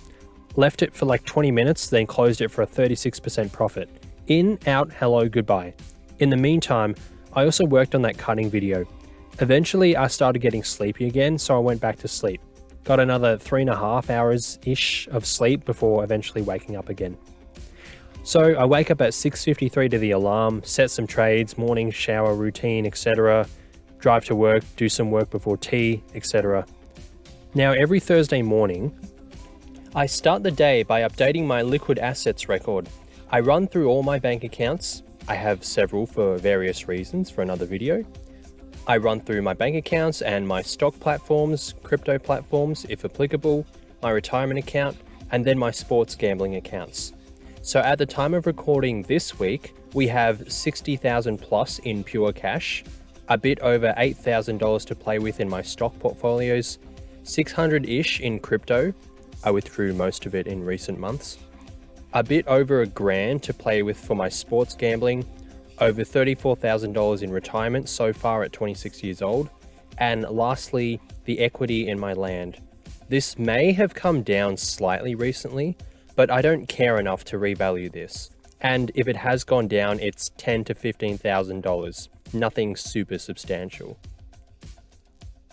Left it for like 20 minutes, then closed it for a 36% profit. In, out, hello, goodbye. In the meantime, I also worked on that cutting video. Eventually, I started getting sleepy again, so I went back to sleep. Got another 3.5 hours-ish of sleep before eventually waking up again. So I wake up at 6:53 to the alarm, set some trades, morning shower routine, etc. Drive to work, do some work before tea, etc. Now, every Thursday morning, I start the day by updating my liquid assets record. I run through all my bank accounts. I have several for various reasons for another video. I run through my bank accounts and my stock platforms, crypto platforms if applicable, my retirement account, and then my sports gambling accounts. So at the time of recording this week, we have 60,000 plus in pure cash, a bit over $8,000 to play with in my stock portfolios, 600-ish in crypto. I withdrew most of it in recent months. A bit over $1,000 to play with for my sports gambling, over $34,000 in retirement so far at 26 years old, and lastly, the equity in my land. This may have come down slightly recently, but I don't care enough to revalue this. And if it has gone down, it's $10,000 to $15,000, nothing super substantial.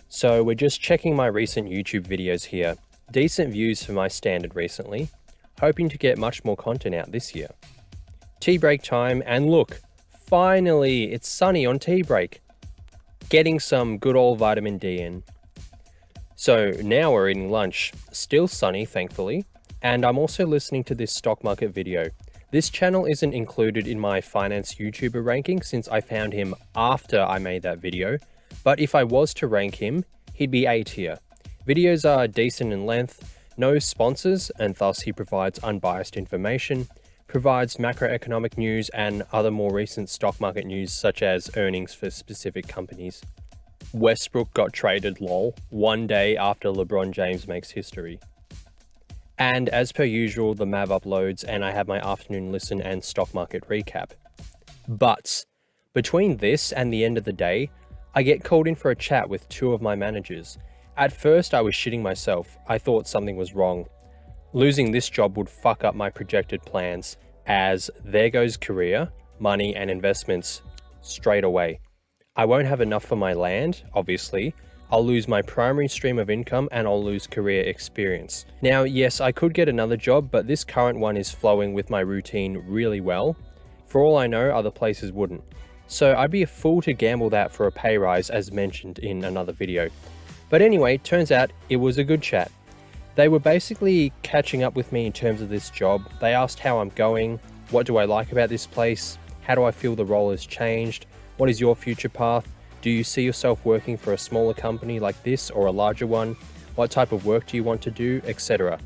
So we're just checking my recent YouTube videos here. Decent views for my standard recently. Hoping to get much more content out this year. Tea break time, and look, finally, it's sunny on tea break. Getting some good old vitamin D in. So now we're eating lunch, still sunny thankfully, and I'm also listening to this stock market video. This channel isn't included in my finance YouTuber ranking since I found him after I made that video, but if I was to rank him, he'd be A tier. Videos are decent in length, no sponsors, and thus he provides unbiased information, provides macroeconomic news and other more recent stock market news such as earnings for specific companies. Westbrook got traded lol, one day after LeBron James makes history. And as per usual, the Mav uploads and I have my afternoon listen and stock market recap. But between this and the end of the day, I get called in for a chat with 2 of my managers. At first, I was shitting myself. I thought something was wrong. Losing this job would fuck up my projected plans, as there goes career, money, and investments straight away. I won't have enough for my land, obviously. I'll lose my primary stream of income and I'll lose career experience. Now, yes, I could get another job, but this current one is flowing with my routine really well. For all I know, other places wouldn't. So I'd be a fool to gamble that for a pay rise as mentioned in another video. But anyway, turns out it was a good chat. They were basically catching up with me in terms of this job. They asked how I'm going, what do I like about this place, how do I feel the role has changed, what is your future path, do you see yourself working for a smaller company like this or a larger one, what type of work do you want to do, etc.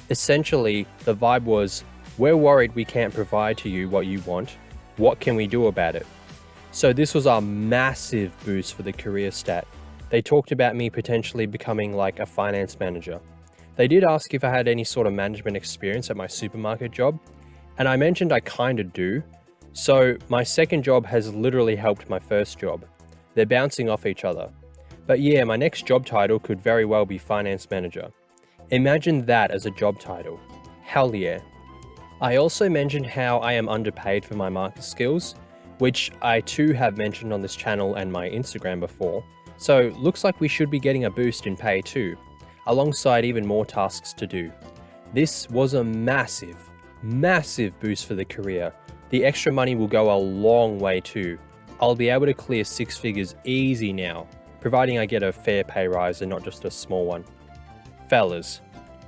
Essentially, the vibe was, we're worried we can't provide to you what you want, what can we do about it? So this was a massive boost for the career stat. They talked about me potentially becoming like a finance manager. They did ask if I had any sort of management experience at my supermarket job, and I mentioned I kinda do. So my second job has literally helped my first job. They're bouncing off each other. But yeah, my next job title could very well be finance manager. Imagine that as a job title. Hell yeah. I also mentioned how I am underpaid for my market skills, which I too have mentioned on this channel and my Instagram before. So looks like we should be getting a boost in pay too, alongside even more tasks to do. This was a massive boost for the career. The extra money will go a long way too. I'll be able to clear 6 figures easy now, providing I get a fair pay rise and not just a small one. Fellas,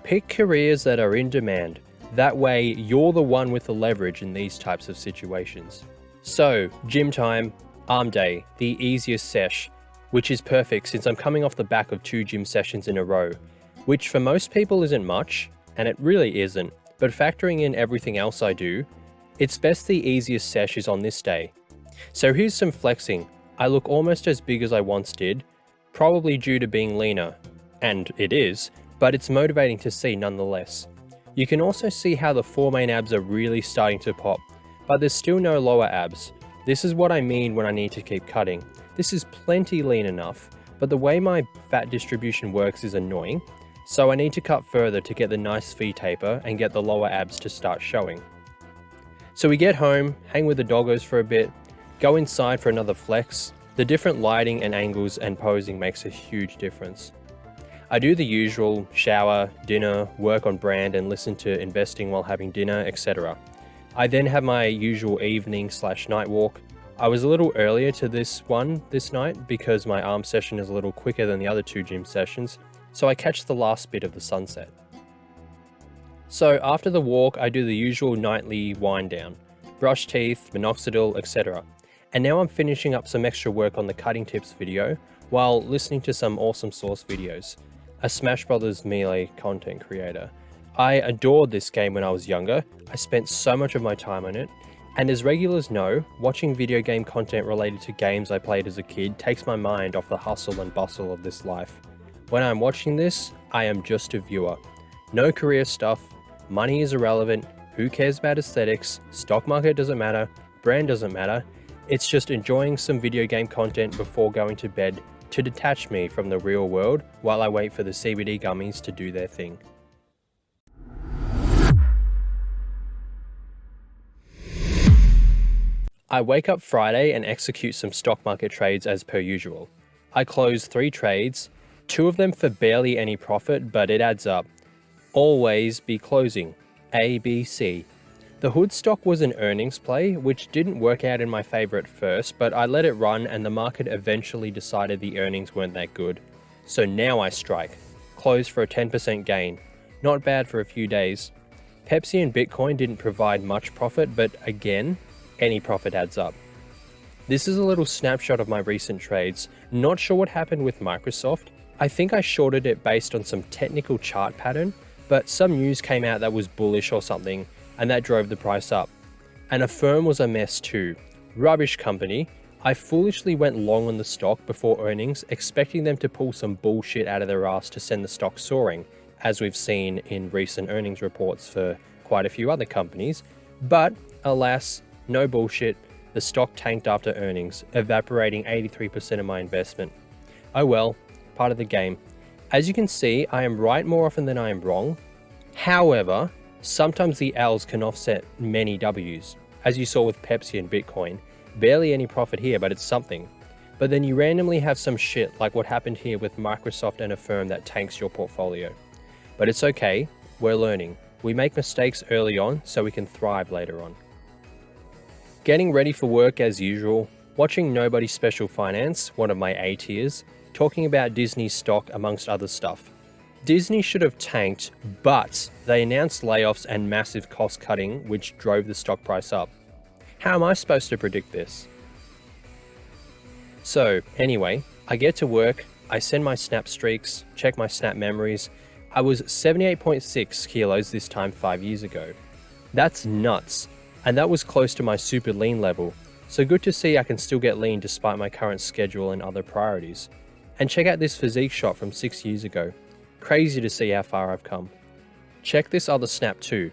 pick careers that are in demand. That way you're the one with the leverage in these types of situations. So, gym time, arm day, the easiest sesh, which is perfect since I'm coming off the back of 2 gym sessions in a row, which for most people isn't much, and it really isn't, but factoring in everything else I do, it's best the easiest sesh is on this day. So here's some flexing. I look almost as big as I once did, probably due to being leaner, and it is, but it's motivating to see nonetheless. You can also see how the 4 main abs are really starting to pop, but there's still no lower abs. This is what I mean when I need to keep cutting. This is plenty lean enough, but the way my fat distribution works is annoying, so I need to cut further to get the nice V taper and get the lower abs to start showing. So we get home, hang with the doggos for a bit, go inside for another flex. The different lighting and angles and posing makes a huge difference. I do the usual, shower, dinner, work on brand and listen to investing while having dinner, etc. I then have my usual evening/night walk. I was a little earlier to this night because my arm session is a little quicker than the other 2 gym sessions, so I catch the last bit of the sunset. So after the walk, I do the usual nightly wind down, brush teeth, minoxidil, etc. And now I'm finishing up some extra work on the cutting tips video while listening to some awesome Source videos, a Smash Brothers Melee content creator. I adored this game when I was younger. I spent so much of my time on it, and as regulars know, watching video game content related to games I played as a kid takes my mind off the hustle and bustle of this life. When I'm watching this, I am just a viewer. No career stuff, money is irrelevant, who cares about aesthetics, stock market doesn't matter, brand doesn't matter. It's just enjoying some video game content before going to bed to detach me from the real world while I wait for the CBD gummies to do their thing. I wake up Friday and execute some stock market trades as per usual. I close 3 trades, 2 of them for barely any profit, but it adds up. Always be closing. A, B, C. The Hood stock was an earnings play, which didn't work out in my favor at first, but I let it run and the market eventually decided the earnings weren't that good. So now I strike. Close for a 10% gain. Not bad for a few days. Pepsi and Bitcoin didn't provide much profit, but again, any profit adds up. This is a little snapshot of my recent trades. Not sure what happened with Microsoft. I think I shorted it based on some technical chart pattern, but some news came out that was bullish or something, and that drove the price up. And Affirm was a mess too. Rubbish company. I foolishly went long on the stock before earnings, expecting them to pull some bullshit out of their ass to send the stock soaring, as we've seen in recent earnings reports for quite a few other companies. But alas, no bullshit, the stock tanked after earnings, evaporating 83% of my investment. Oh well, part of the game. As you can see, I am right more often than I am wrong. However, sometimes the L's can offset many W's, as you saw with Pepsi and Bitcoin. Barely any profit here, but it's something. But then you randomly have some shit like what happened here with Microsoft and Affirm that tanks your portfolio. But it's okay, we're learning. We make mistakes early on so we can thrive later on. Getting ready for work as usual, watching Nobody Special Finance, one of my A tiers, talking about Disney stock amongst other stuff. Disney should have tanked, but they announced layoffs and massive cost cutting, which drove the stock price up. How am I supposed to predict this? So anyway, I get to work, I send my snap streaks, check my snap memories. I was 78.6 kilos this time 5 years ago. That's nuts. And that was close to my super lean level, so good to see I can still get lean despite my current schedule and other priorities. And check out this physique shot from 6 years ago. Crazy to see how far I've come. Check this other snap too.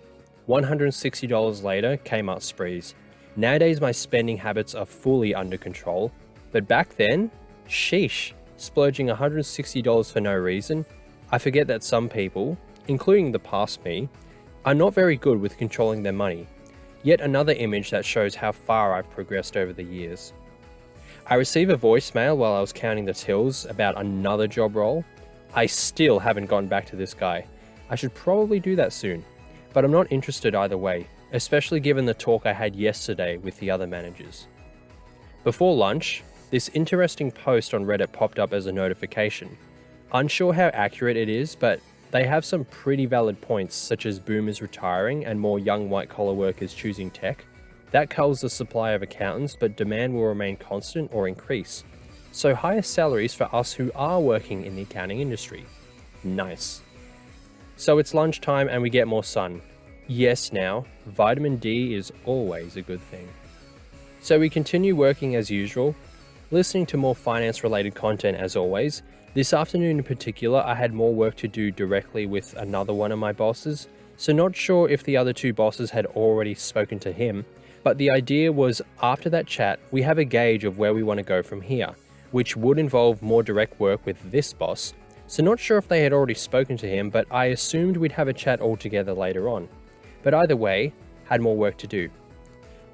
$160 later, Kmart sprees. Nowadays my spending habits are fully under control, but back then, sheesh, splurging $160 for no reason, I forget that some people, including the past me, are not very good with controlling their money. Yet another image that shows how far I've progressed over the years. I receive a voicemail while I was counting the tills about another job role. I still haven't gone back to this guy. I should probably do that soon, but I'm not interested either way, especially given the talk I had yesterday with the other managers. Before lunch, this interesting post on Reddit popped up as a notification. Unsure how accurate it is, but they have some pretty valid points, such as boomers retiring and more young white-collar workers choosing tech. That culls the supply of accountants, but demand will remain constant or increase. So higher salaries for us who are working in the accounting industry. Nice. So it's lunchtime and we get more sun. Yes, now, vitamin D is always a good thing. So we continue working as usual, listening to more finance-related content as always. This afternoon in particular, I had more work to do directly with another one of my bosses, so not sure if the other two bosses had already spoken to him, but the idea was after that chat, we have a gauge of where we want to go from here, which would involve more direct work with this boss, so not sure if they had already spoken to him, but I assumed we'd have a chat all together later on. But either way, had more work to do.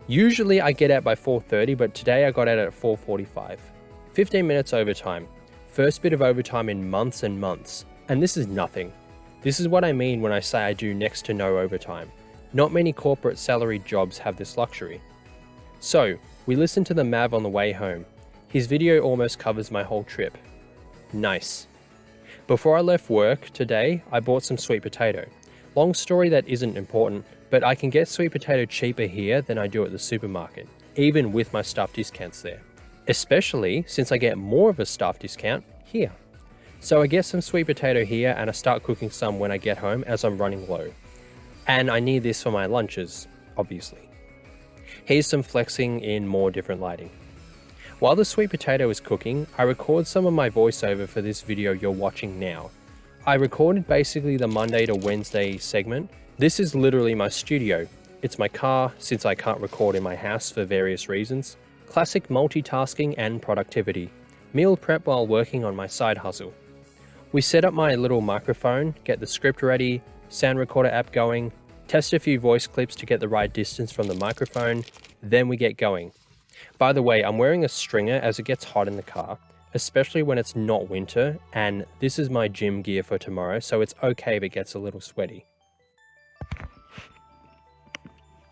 Usually I get out by 4:30, but today I got out at 4:45. 15 minutes overtime. First bit of overtime in months and months. And this is nothing. This is what I mean when I say I do next to no overtime. Not many corporate salaried jobs have this luxury. So, we listened to the Mav on the way home. His video almost covers my whole trip. Nice. Before I left work today, I bought some sweet potato. Long story that isn't important, but I can get sweet potato cheaper here than I do at the supermarket, even with my staff discounts there. Especially since I get more of a staff discount here. So I get some sweet potato here and I start cooking some when I get home as I'm running low. And I need this for my lunches, obviously. Here's some flexing in more different lighting. While the sweet potato is cooking, I record some of my voiceover for this video you're watching now. I recorded basically the Monday to Wednesday segment. This is literally my studio. It's my car, since I can't record in my house for various reasons. Classic multitasking and productivity. Meal prep while working on my side hustle. We set up my little microphone, get the script ready, sound recorder app going, test a few voice clips to get the right distance from the microphone, then we get going. By the way, I'm wearing a stringer as it gets hot in the car, especially when it's not winter, and this is my gym gear for tomorrow, so it's okay if it gets a little sweaty.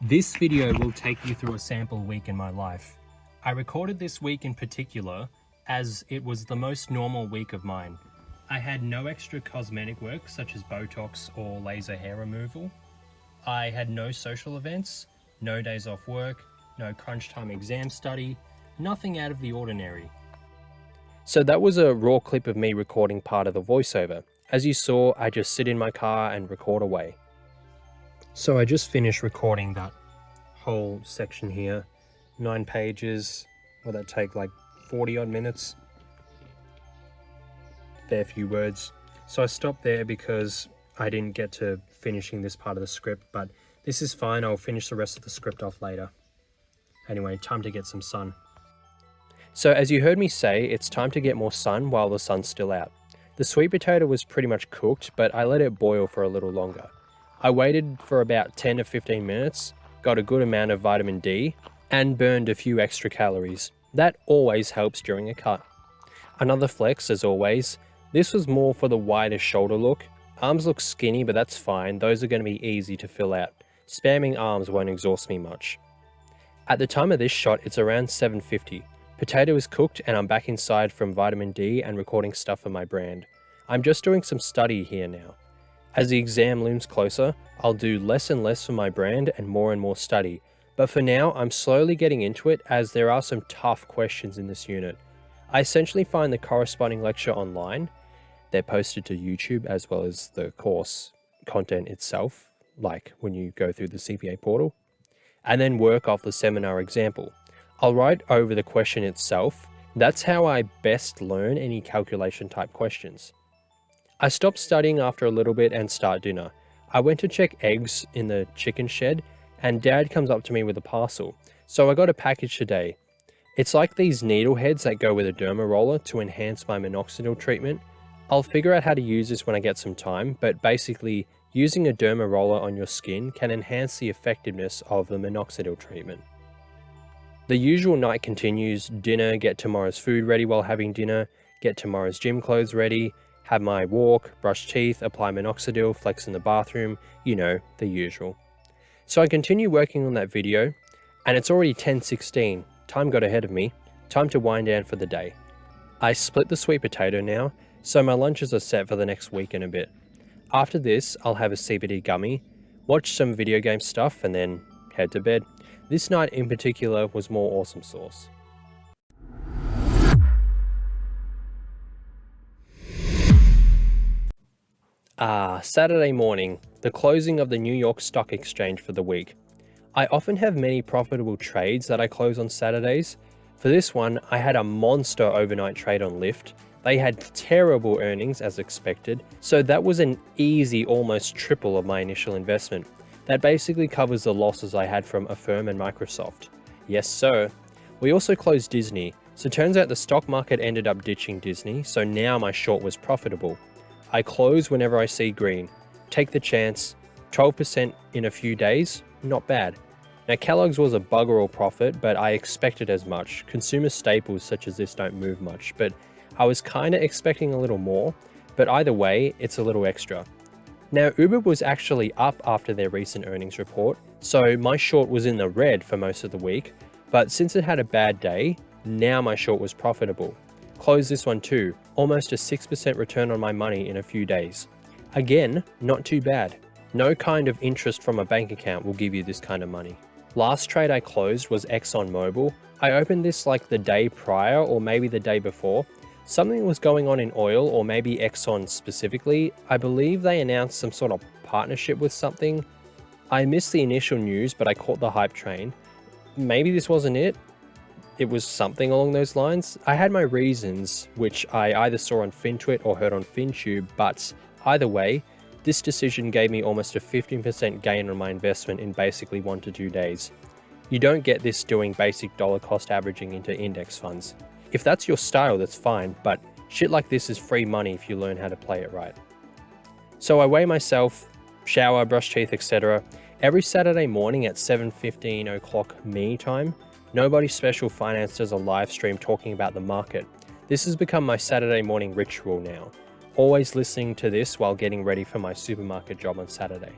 This video will take you through a sample week in my life. I recorded this week in particular as it was the most normal week of mine. I had no extra cosmetic work such as Botox or laser hair removal. I had no social events, no days off work, no crunch time exam study, nothing out of the ordinary. So that was a raw clip of me recording part of the voiceover. As you saw, I just sit in my car and record away. So I just finished recording that whole section here. 9 pages. Will that take like 40 odd minutes? Fair few words. So I stopped there because I didn't get to finishing this part of the script, but this is fine. I'll finish the rest of the script off later. Anyway, time to get some sun. So as you heard me say, it's time to get more sun while the sun's still out. The sweet potato was pretty much cooked, but I let it boil for a little longer. I waited for about 10 to 15 minutes, got a good amount of vitamin D, and burned a few extra calories. That always helps during a cut. Another flex, as always, this was more for the wider shoulder look. Arms look skinny, but that's fine. Those are going to be easy to fill out. Spamming arms won't exhaust me much. At the time of this shot, it's around 7:50. Potato is cooked and I'm back inside from vitamin D and recording stuff for my brand. I'm just doing some study here now. As the exam looms closer, I'll do less and less for my brand and more study. But for now, I'm slowly getting into it as there are some tough questions in this unit. I essentially find the corresponding lecture online. They're posted to YouTube as well as the course content itself, like when you go through the CPA portal, and then work off the seminar example. I'll write over the question itself. That's how I best learn any calculation type questions. I stop studying after a little bit and start dinner. I went to check eggs in the chicken shed and Dad comes up to me with a parcel. So I got a package today. It's like these needle heads that go with a derma roller to enhance my minoxidil treatment. I'll figure out how to use this when I get some time, but basically, using a derma roller on your skin can enhance the effectiveness of the minoxidil treatment. The usual night continues: dinner, get tomorrow's food ready while having dinner, get tomorrow's gym clothes ready, have my walk, brush teeth, apply minoxidil, flex in the bathroom, you know, the usual. So I continue working on that video, and it's already 10:16, time got ahead of me, time to wind down for the day. I split the sweet potato now, so my lunches are set for the next week and a bit. After this, I'll have a CBD gummy, watch some video game stuff, and then head to bed. This night in particular was more awesome sauce. Saturday morning, the closing of the New York Stock Exchange for the week. I often have many profitable trades that I close on Saturdays. For this one, I had a monster overnight trade on Lyft. They had terrible earnings as expected, so that was an easy almost triple of my initial investment. That basically covers the losses I had from Affirm and Microsoft. Yes sir. We also closed Disney, so turns out the stock market ended up ditching Disney, so now my short was profitable. I close whenever I see green. Take the chance. 12% in a few days, not bad. Now Kellogg's was a bugger all profit, but I expected as much. Consumer staples such as this don't move much, but I was kinda expecting a little more, but either way, it's a little extra. Now Uber was actually up after their recent earnings report, so my short was in the red for most of the week, but since it had a bad day, now my short was profitable. Closed this one too, almost a 6% return on my money in a few days. Again, not too bad. No kind of interest from a bank account will give you this kind of money. Last trade I closed was ExxonMobil. I opened this like the day prior or maybe the day before. Something was going on in oil, or maybe Exxon specifically. I believe they announced some sort of partnership with something. I missed the initial news, but I caught the hype train. Maybe this wasn't it. It was something along those lines. I had my reasons, which I either saw on FinTwit or heard on FinTube, but either way, this decision gave me almost a 15% gain on my investment in basically 1 to 2 days. You don't get this doing basic dollar cost averaging into index funds. If that's your style, that's fine, but shit like this is free money if you learn how to play it right. So I weigh myself, shower, brush teeth, etc. every Saturday morning at 7:15 o'clock me time. Nobody Special Finance does a live stream talking about the market. This has become my Saturday morning ritual now. Always listening to this while getting ready for my supermarket job on Saturday.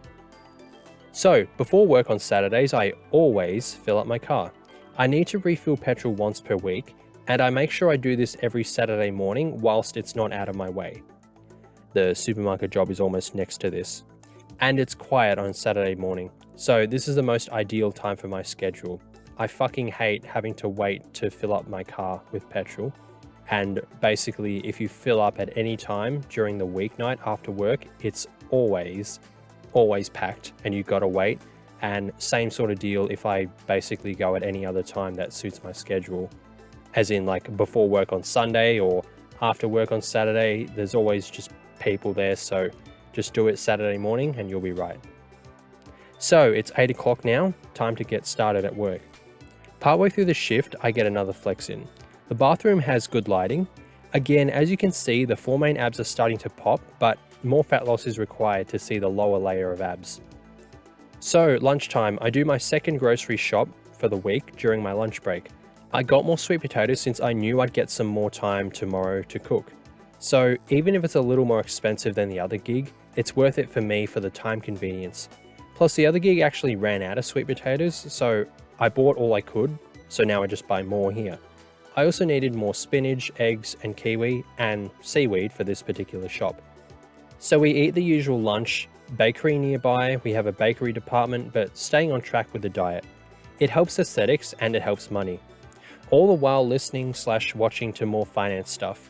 So, before work on Saturdays, I always fill up my car. I need to refill petrol once per week, and I make sure I do this every Saturday morning whilst it's not out of my way. The supermarket job is almost next to this, and it's quiet on Saturday morning, so this is the most ideal time for my schedule. I fucking hate having to wait to fill up my car with petrol, and basically if you fill up at any time during the weeknight after work, it's always packed and you've got to wait. And same sort of deal if I basically go at any other time that suits my schedule, as in like before work on Sunday or after work on Saturday, there's always just people there, so just do it Saturday morning and you'll be right. So it's 8 o'clock now, time to get started at work. Partway through the shift, I get another flex in. The bathroom has good lighting. Again, as you can see, the 4 main abs are starting to pop, but more fat loss is required to see the lower layer of abs. So lunchtime, I do my second grocery shop for the week during my lunch break. I got more sweet potatoes since I knew I'd get some more time tomorrow to cook. So even if it's a little more expensive than the other gig, it's worth it for me for the time convenience. Plus the other gig actually ran out of sweet potatoes, so I bought all I could, so now I just buy more here. I also needed more spinach, eggs, and kiwi, and seaweed for this particular shop. So we eat the usual lunch, bakery nearby, we have a bakery department, but staying on track with the diet. It helps aesthetics and it helps money. All the while listening/watching to more finance stuff.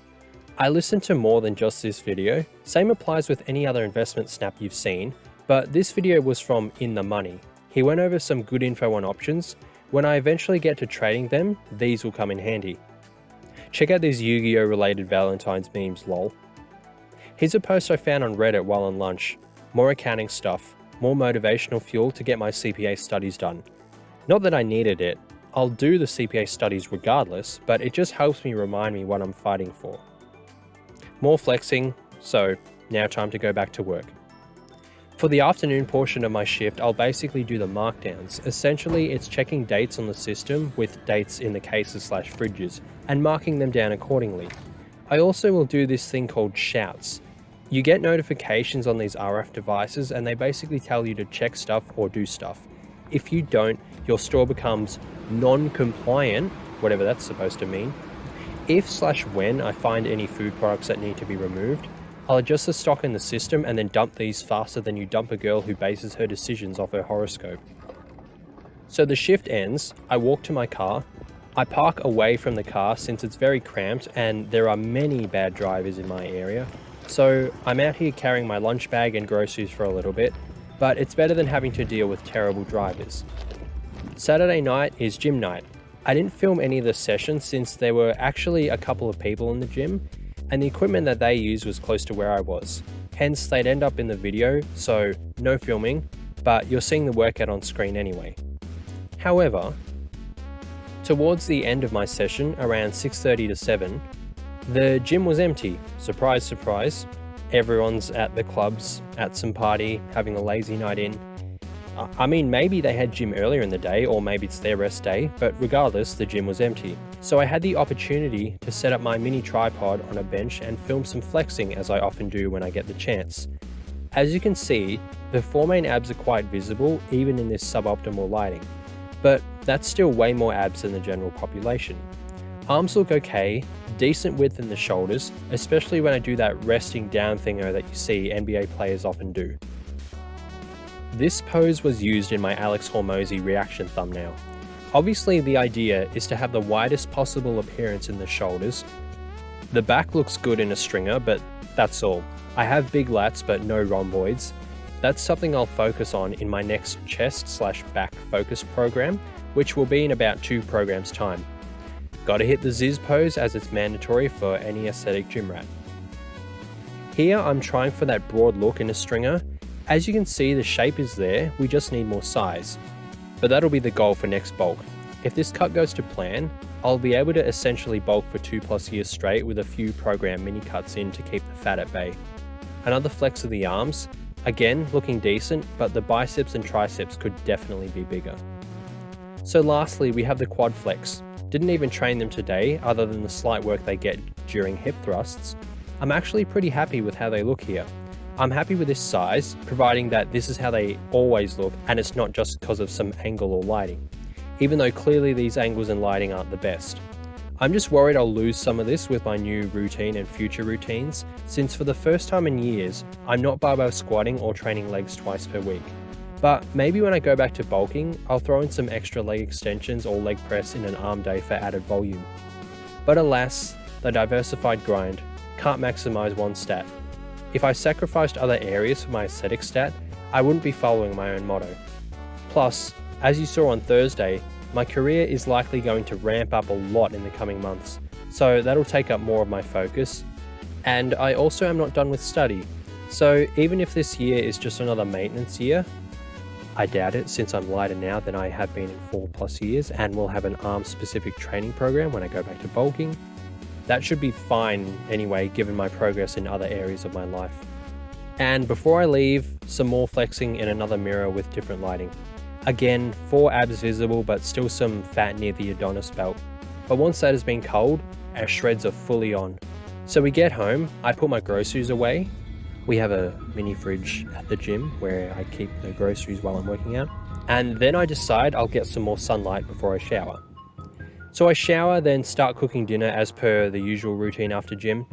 I listen to more than just this video. Same applies with any other investment snap you've seen, but this video was from In the Money. He went over some good info on options. When I eventually get to trading them, these will come in handy. Check out these Yu-Gi-Oh related Valentine's memes, lol. Here's a post I found on Reddit while on lunch. More accounting stuff, more motivational fuel to get my CPA studies done. Not that I needed it. I'll do the CPA studies regardless, but it just helps me remind me what I'm fighting for. More flexing, so now time to go back to work. For the afternoon portion of my shift, I'll basically do the markdowns. Essentially, it's checking dates on the system with dates in the cases/fridges and marking them down accordingly. I also will do this thing called shouts. You get notifications on these RF devices and they basically tell you to check stuff or do stuff. If you don't, your store becomes non-compliant, whatever that's supposed to mean. If/when I find any food products that need to be removed, I'll adjust the stock in the system and then dump these faster than you dump a girl who bases her decisions off her horoscope. So the shift ends, I walk to my car, I park away from the car since it's very cramped and there are many bad drivers in my area. So I'm out here carrying my lunch bag and groceries for a little bit, but it's better than having to deal with terrible drivers. Saturday night is gym night. I didn't film any of the sessions since there were actually a couple of people in the gym, and the equipment that they used was close to where I was. Hence, they'd end up in the video, so no filming, but you're seeing the workout on screen anyway. However, towards the end of my session, around 6:30 to 7, the gym was empty. Surprise, surprise. Everyone's at the clubs, at some party, having a lazy night in. I mean, maybe they had gym earlier in the day, or maybe it's their rest day, but regardless, the gym was empty. So I had the opportunity to set up my mini tripod on a bench and film some flexing, as I often do when I get the chance. As you can see, the four main abs are quite visible, even in this suboptimal lighting. But that's still way more abs than the general population. Arms look okay, decent width in the shoulders, especially when I do that resting down thingo that you see NBA players often do. This pose was used in my Alex Hormozy reaction thumbnail. Obviously the idea is to have the widest possible appearance in the shoulders. The back looks good in a stringer, but that's all. I have big lats but no rhomboids. That's something I'll focus on in my next chest/back focus program, which will be in about 2 programs time. Gotta hit the Ziz pose as it's mandatory for any aesthetic gym rat. Here I'm trying for that broad look in a stringer. As you can see, the shape is there, we just need more size. But that'll be the goal for next bulk. If this cut goes to plan, I'll be able to essentially bulk for 2+ years straight with a few program mini cuts in to keep the fat at bay. Another flex of the arms, again looking decent, but the biceps and triceps could definitely be bigger. So lastly, we have the quad flex. Didn't even train them today, other than the slight work they get during hip thrusts. I'm actually pretty happy with how they look here. I'm happy with this size, providing that this is how they always look and it's not just because of some angle or lighting, even though clearly these angles and lighting aren't the best. I'm just worried I'll lose some of this with my new routine and future routines, since for the first time in years, I'm not barbell squatting or training legs twice per week. But maybe when I go back to bulking, I'll throw in some extra leg extensions or leg press in an arm day for added volume. But alas, the diversified grind can't maximize one stat. If I sacrificed other areas for my aesthetic stat, I wouldn't be following my own motto. Plus, as you saw on Thursday, my career is likely going to ramp up a lot in the coming months, so that'll take up more of my focus. And I also am not done with study, so even if this year is just another maintenance year, I doubt it since I'm lighter now than I have been in 4+ years and will have an arm-specific training program when I go back to bulking. That should be fine anyway, given my progress in other areas of my life. And before I leave, some more flexing in another mirror with different lighting. Again, 4 abs visible, but still some fat near the Adonis belt. But once that has been culled, our shreds are fully on. So we get home, I put my groceries away. We have a mini fridge at the gym where I keep the groceries while I'm working out. And then I decide I'll get some more sunlight before I shower. So I shower, then start cooking dinner as per the usual routine after gym.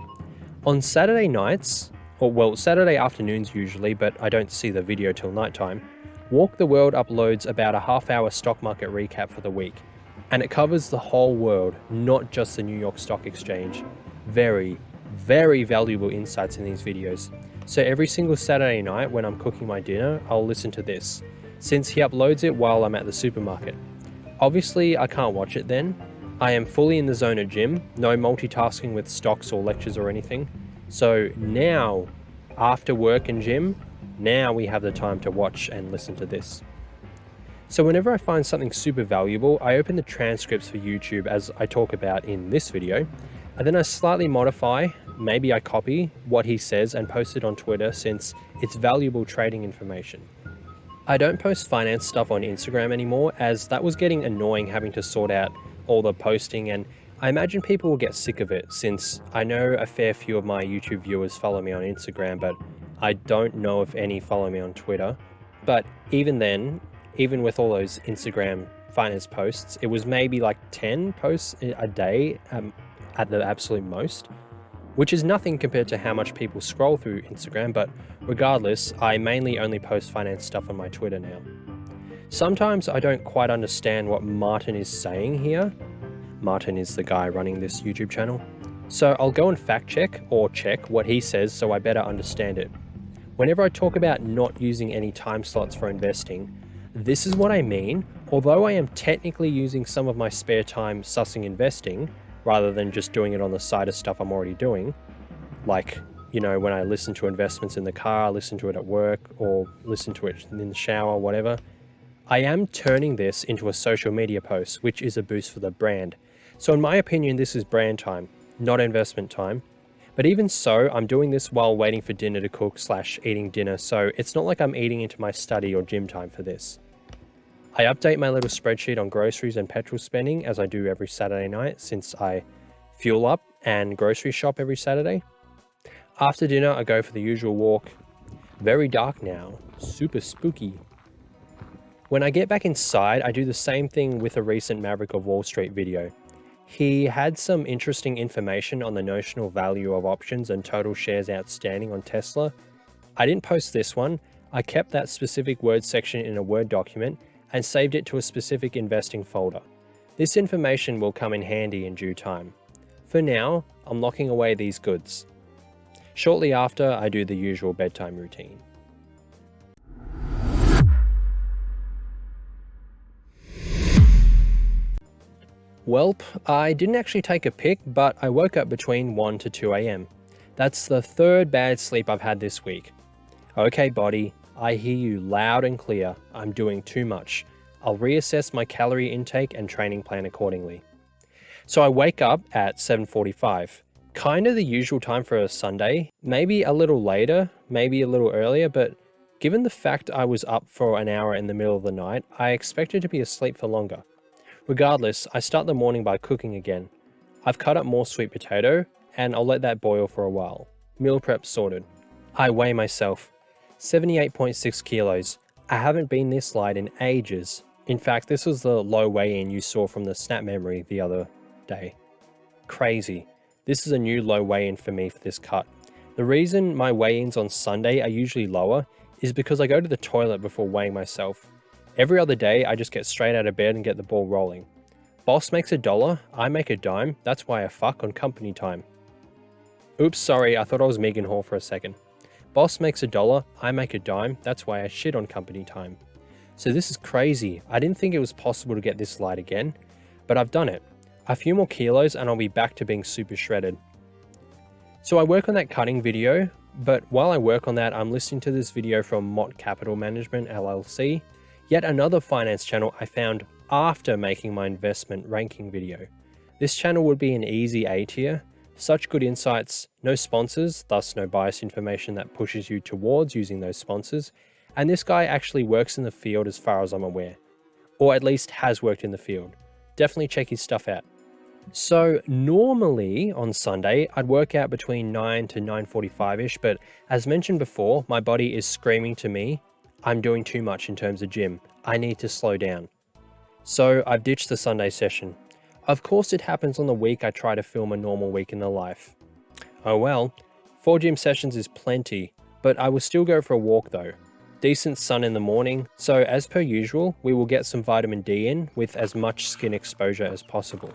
On Saturday nights, or well, Saturday afternoons usually, but I don't see the video till nighttime, Walk the World uploads about a half-hour stock market recap for the week. And it covers the whole world, not just the New York Stock Exchange. Very, very valuable insights in these videos. So every single Saturday night when I'm cooking my dinner, I'll listen to this, since he uploads it while I'm at the supermarket. Obviously, I can't watch it then. I am fully in the zone at gym, no multitasking with stocks or lectures or anything. So now, after work and gym, now we have the time to watch and listen to this. So whenever I find something super valuable, I open the transcripts for YouTube as I talk about in this video, and then I slightly modify, maybe I copy what he says and post it on Twitter since it's valuable trading information. I don't post finance stuff on Instagram anymore as that was getting annoying having to sort out all the posting, and I imagine people will get sick of it since I know a fair few of my YouTube viewers follow me on Instagram, but I don't know if any follow me on Twitter. But even then, even with all those Instagram finance posts, it was maybe like 10 posts a day at the absolute most, which is nothing compared to how much people scroll through Instagram, but regardless, I mainly only post finance stuff on my Twitter now. Sometimes I don't quite understand what Martin is saying here. Martin is the guy running this YouTube channel. So I'll go and fact check or check what he says so I better understand it. Whenever I talk about not using any time slots for investing, this is what I mean. Although I am technically using some of my spare time sussing investing, rather than just doing it on the side of stuff I'm already doing, like, you know, when I listen to investments in the car, listen to it at work, or listen to it in the shower, whatever, I am turning this into a social media post, which is a boost for the brand. So in my opinion, this is brand time, not investment time. But even so, I'm doing this while waiting for dinner to cook / eating dinner, so it's not like I'm eating into my study or gym time for this. I update my little spreadsheet on groceries and petrol spending as I do every Saturday night since I fuel up and grocery shop every Saturday. After dinner, I go for the usual walk. Very dark now, super spooky. When I get back inside, I do the same thing with a recent Maverick of Wall Street video. He had some interesting information on the notional value of options and total shares outstanding on Tesla. I didn't post this one. I kept that specific word section in a Word document and saved it to a specific investing folder. This information will come in handy in due time. For now, I'm locking away these goods. Shortly after, I do the usual bedtime routine. Welp, I didn't actually take a pic, but I woke up between 1 to 2 AM. That's the third bad sleep I've had this week. Okay, body, I hear you loud and clear. I'm doing too much. I'll reassess my calorie intake and training plan accordingly. So I wake up at 7:45. Kind of the usual time for a Sunday. Maybe a little later, maybe a little earlier, but given the fact I was up for an hour in the middle of the night, I expected to be asleep for longer. Regardless, I start the morning by cooking again. I've cut up more sweet potato, and I'll let that boil for a while. Meal prep sorted. I weigh myself. 78.6 kilos. I haven't been this light in ages. In fact, this was the low weigh-in you saw from the snap memory the other day. Crazy. This is a new low weigh-in for me for this cut. The reason my weigh-ins on Sunday are usually lower is because I go to the toilet before weighing myself. Every other day, I just get straight out of bed and get the ball rolling. Boss makes $1, I make a dime, that's why I fuck on company time. Oops, sorry, I thought I was Megan Hall for a second. Boss makes $1, I make a dime, that's why I shit on company time. So this is crazy. I didn't think it was possible to get this light again, but I've done it. A few more kilos and I'll be back to being super shredded. So I work on that cutting video, but while I work on that, I'm listening to this video from Mott Capital Management LLC, yet another finance channel I found after making my investment ranking video. This channel would be an easy A tier. Such good insights, no sponsors, thus no bias information that pushes you towards using those sponsors, and this guy actually works in the field as far as I'm aware, or at least has worked in the field. Definitely check his stuff out. So normally on Sunday, I'd work out between 9 to 9:45ish, but as mentioned before, my body is screaming to me, I'm doing too much in terms of gym. I need to slow down. So I've ditched the Sunday session. Of course it happens on the week I try to film a normal week in the life. Oh well, 4 gym sessions is plenty, but I will still go for a walk though. Decent sun in the morning, so as per usual, we will get some vitamin D in with as much skin exposure as possible.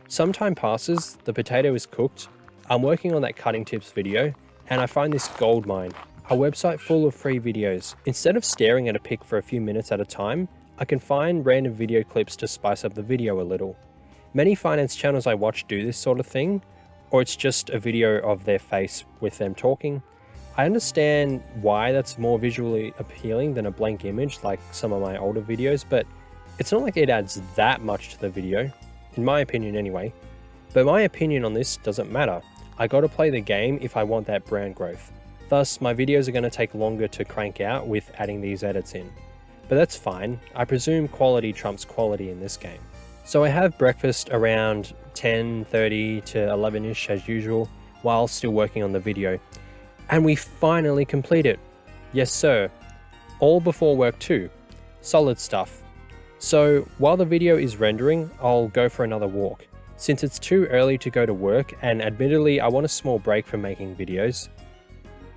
Some time passes, the potato is cooked, I'm working on that cutting tips video, and I find this gold mine, a website full of free videos. Instead of staring at a pic for a few minutes at a time, I can find random video clips to spice up the video a little. Many finance channels I watch do this sort of thing, or it's just a video of their face with them talking. I understand why that's more visually appealing than a blank image like some of my older videos, but it's not like it adds that much to the video, in my opinion anyway. But my opinion on this doesn't matter. I gotta play the game if I want that brand growth. Thus, my videos are gonna take longer to crank out with adding these edits in. But that's fine, I presume quality trumps quality in this game. So I have breakfast around 10:30 to 11ish as usual, while still working on the video. And we finally complete it. Yes sir. All before work too. Solid stuff. So while the video is rendering, I'll go for another walk. Since it's too early to go to work, and admittedly I want a small break from making videos.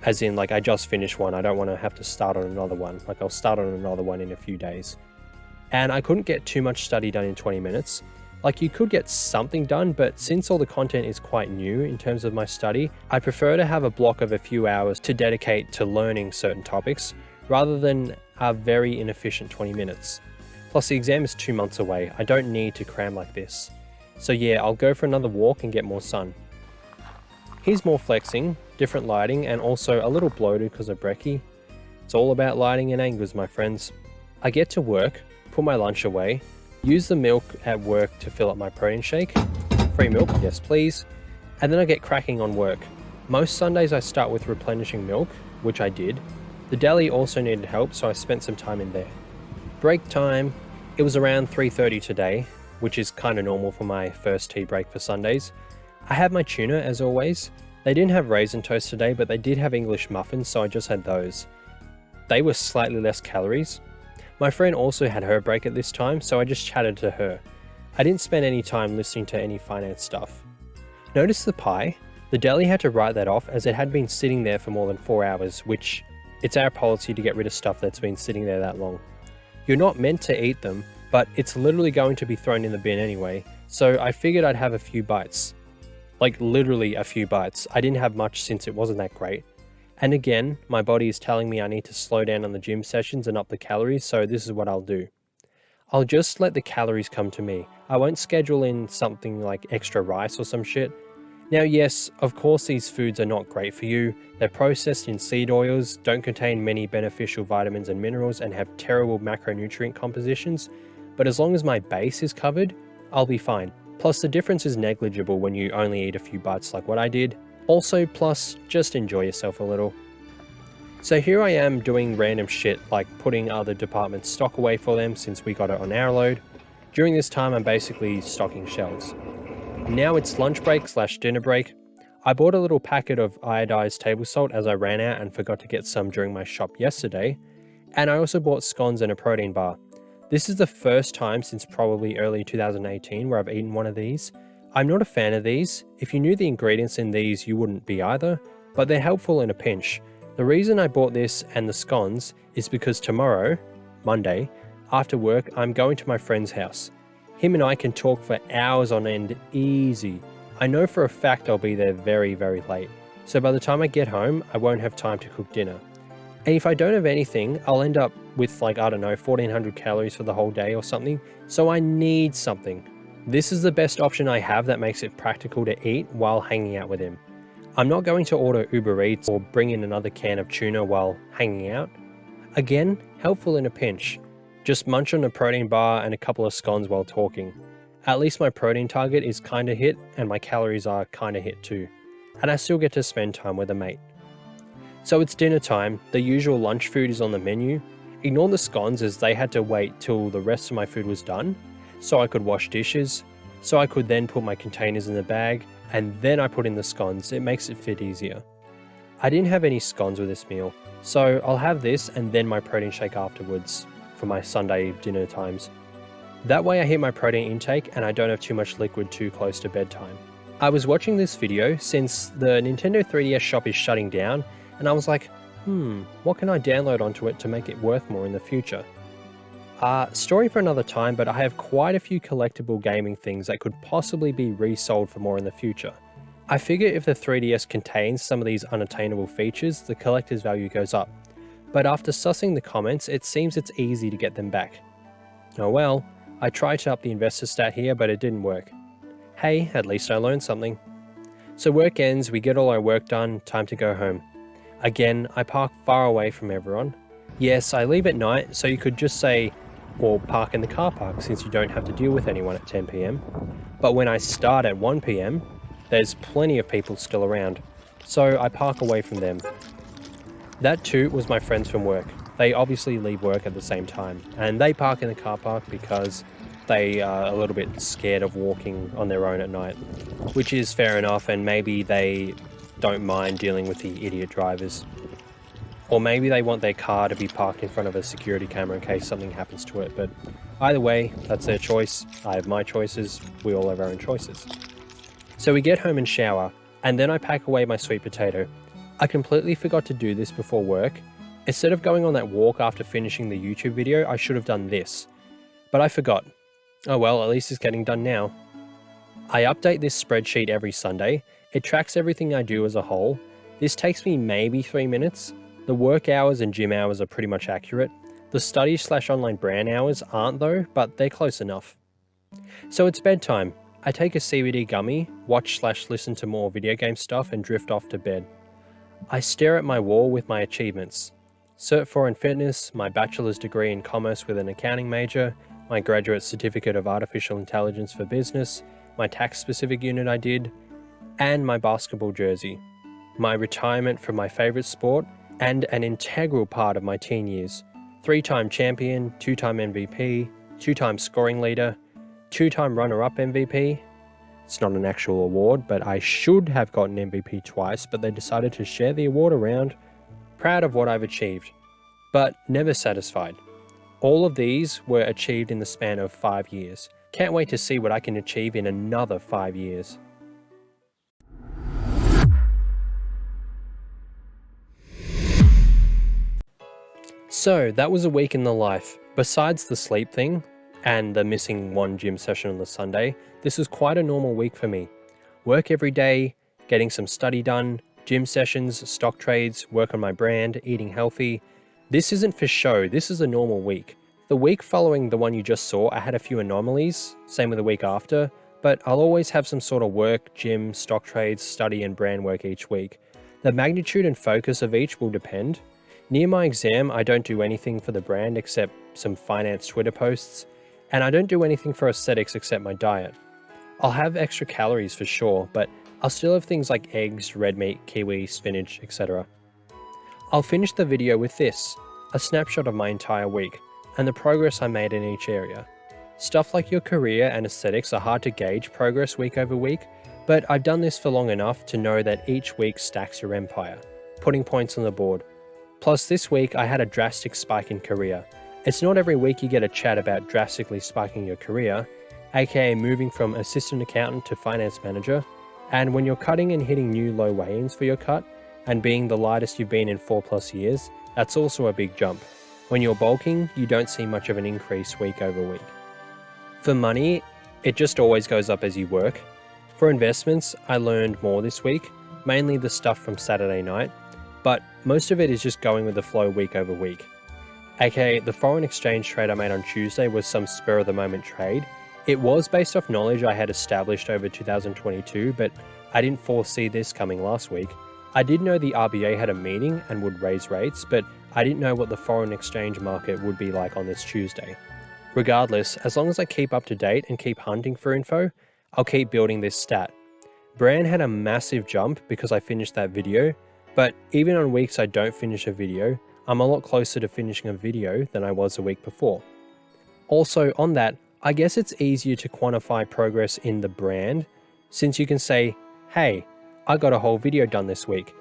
As in, like, I just finished one, I don't want to have to start on another one. Like, I'll start on another one in a few days. And I couldn't get too much study done in 20 minutes. Like, you could get something done, but since all the content is quite new in terms of my study, I prefer to have a block of a few hours to dedicate to learning certain topics, rather than a very inefficient 20 minutes. Plus, the exam is 2 months away, I don't need to cram like this. So yeah, I'll go for another walk and get more sun. Here's more flexing, different lighting, and also a little bloated because of brekkie. It's all about lighting and angles, my friends. I get to work, put my lunch away, use the milk at work to fill up my protein shake. Free milk, yes please. And then I get cracking on work. Most Sundays I start with replenishing milk, which I did. The deli also needed help, so I spent some time in there. Break time, it was around 3:30 today, which is kind of normal for my first tea break for Sundays. I had my tuna as always. They didn't have raisin toast today, but they did have English muffins, so I just had those. They were slightly less calories. My friend also had her break at this time, so I just chatted to her. I didn't spend any time listening to any finance stuff. Notice the pie? The deli had to write that off as it had been sitting there for more than 4 hours, which it's our policy to get rid of stuff that's been sitting there that long. You're not meant to eat them, but it's literally going to be thrown in the bin anyway, so I figured I'd have a few bites. Like literally a few bites. I didn't have much since it wasn't that great. And again, my body is telling me I need to slow down on the gym sessions and up the calories, so this is what I'll do. I'll just let the calories come to me. I won't schedule in something like extra rice or some shit. Now yes, of course these foods are not great for you. They're processed in seed oils, don't contain many beneficial vitamins and minerals, and have terrible macronutrient compositions. But as long as my base is covered, I'll be fine. Plus the difference is negligible when you only eat a few bites like what I did. Also, plus, just enjoy yourself a little. So here I am doing random shit like putting other departments' stock away for them since we got it on our load. During this time I'm basically stocking shelves. Now it's lunch break / dinner break. I bought a little packet of iodized table salt as I ran out and forgot to get some during my shop yesterday. And I also bought scones and a protein bar. This is the first time since probably early 2018 where I've eaten one of these. I'm not a fan of these. If you knew the ingredients in these, you wouldn't be either, but they're helpful in a pinch. The reason I bought this and the scones is because tomorrow, Monday, after work, I'm going to my friend's house. Him and I can talk for hours on end easy. I know for a fact I'll be there very, very late. So by the time I get home, I won't have time to cook dinner. And if I don't have anything, I'll end up with like, I don't know, 1400 calories for the whole day or something. So I need something. This is the best option I have that makes it practical to eat while hanging out with him. I'm not going to order Uber Eats or bring in another can of tuna while hanging out. Again, helpful in a pinch. Just munch on a protein bar and a couple of scones while talking. At least my protein target is kinda hit and my calories are kinda hit too. And I still get to spend time with a mate. So it's dinner time, the usual lunch food is on the menu. Ignore the scones as they had to wait till the rest of my food was done, so I could wash dishes, so I could then put my containers in the bag, and then I put in the scones. It makes it fit easier. I didn't have any scones with this meal, so I'll have this and then my protein shake afterwards for my Sunday dinner times. That way I hit my protein intake and I don't have too much liquid too close to bedtime. I was watching this video since the Nintendo 3DS shop is shutting down, and I was like, what can I download onto it to make it worth more in the future? Story for another time, but I have quite a few collectible gaming things that could possibly be resold for more in the future. I figure if the 3DS contains some of these unattainable features, the collector's value goes up. But after sussing the comments, it seems it's easy to get them back. Oh well, I tried to up the investor stat here, but it didn't work. Hey, at least I learned something. So work ends, we get all our work done, time to go home. Again, I park far away from everyone. Yes, I leave at night, so you could just say, or park in the car park since you don't have to deal with anyone at 10 PM. But when I start at 1 PM, there's plenty of people still around, so I park away from them. That too was my friends from work. They obviously leave work at the same time, and they park in the car park because they are a little bit scared of walking on their own at night, which is fair enough, and maybe they don't mind dealing with the idiot drivers. Or maybe they want their car to be parked in front of a security camera in case something happens to it, but either way, that's their choice. I have my choices, we all have our own choices. So we get home and shower, and then I pack away my sweet potato. I completely forgot to do this before work. Instead of going on that walk after finishing the YouTube video, I should have done this. But I forgot. Oh well, at least it's getting done now. I update this spreadsheet every Sunday. It tracks everything I do as a whole. This takes me maybe 3 minutes. The work hours and gym hours are pretty much accurate. The study/online brand hours aren't though, but they're close enough. So it's bedtime. I take a CBD gummy, watch/listen to more video game stuff and drift off to bed. I stare at my wall with my achievements. Cert 4 in fitness, my bachelor's degree in commerce with an accounting major, my graduate certificate of artificial intelligence for business, my tax specific unit I did, and my basketball jersey. My retirement from my favorite sport, and an integral part of my teen years. 3-time champion, 2-time MVP, 2-time scoring leader, 2-time runner-up MVP. It's not an actual award, but I should have gotten MVP twice, but they decided to share the award around. Proud of what I've achieved, but never satisfied. All of these were achieved in the span of 5 years. Can't wait to see what I can achieve in another 5 years. So that was a week in the life. Besides the sleep thing and the missing one gym session on the Sunday, this was quite a normal week for me. Work every day, getting some study done, gym sessions, stock trades, work on my brand, eating healthy. This isn't for show, this is a normal week. The week following the one you just saw, I had a few anomalies, same with the week after, but I'll always have some sort of work, gym, stock trades, study and brand work each week. The magnitude and focus of each will depend. Near my exam, I don't do anything for the brand except some finance Twitter posts, and I don't do anything for aesthetics except my diet. I'll have extra calories for sure, but I'll still have things like eggs, red meat, kiwi, spinach, etc. I'll finish the video with this, a snapshot of my entire week, and the progress I made in each area. Stuff like your career and aesthetics are hard to gauge progress week over week, but I've done this for long enough to know that each week stacks your empire, putting points on the board. Plus this week I had a drastic spike in career. It's not every week you get a chat about drastically spiking your career, aka moving from assistant accountant to finance manager, and when you're cutting and hitting new low weigh-ins for your cut, and being the lightest you've been in 4+ years, that's also a big jump. When you're bulking, you don't see much of an increase week over week. For money, it just always goes up as you work. For investments, I learned more this week, mainly the stuff from Saturday night, but most of it is just going with the flow week over week. aka the foreign exchange trade I made on Tuesday was some spur of the moment trade. It was based off knowledge I had established over 2022, but I didn't foresee this coming last week. I did know the RBA had a meeting and would raise rates, but I didn't know what the foreign exchange market would be like on this Tuesday. Regardless, as long as I keep up to date and keep hunting for info, I'll keep building this stat. Brand had a massive jump because I finished that video, but even on weeks I don't finish a video, I'm a lot closer to finishing a video than I was a week before. Also on that, I guess it's easier to quantify progress in the brand, since you can say, hey, I got a whole video done this week.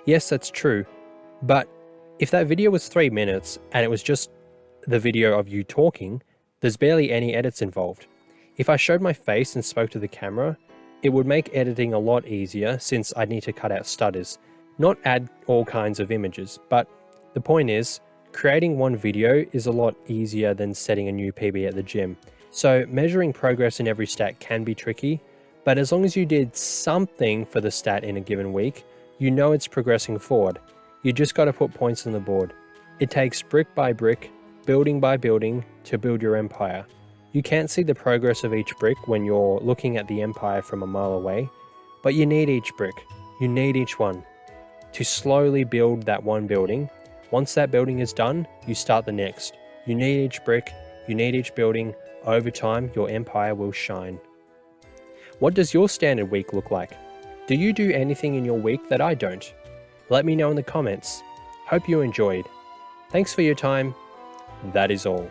Yes, that's true, but if that video was 3 minutes and it was just the video of you talking, there's barely any edits involved. If I showed my face and spoke to the camera, it would make editing a lot easier since I'd need to cut out stutters, not add all kinds of images, but the point is, creating one video is a lot easier than setting a new PB at the gym. So measuring progress in every stat can be tricky, but as long as you did something for the stat in a given week, you know it's progressing forward. You just got to put points on the board. It takes brick by brick, building by building to build your empire. You can't see the progress of each brick when you're looking at the empire from a mile away, but you need each brick. You need each one. to slowly build that one building. Once that building is done, you start the next. You need each brick, you need each building. Over time, your empire will shine. What does your standard week look like? Do you do anything in your week that I don't? Let me know in the comments. Hope you enjoyed. Thanks for your time. That is all.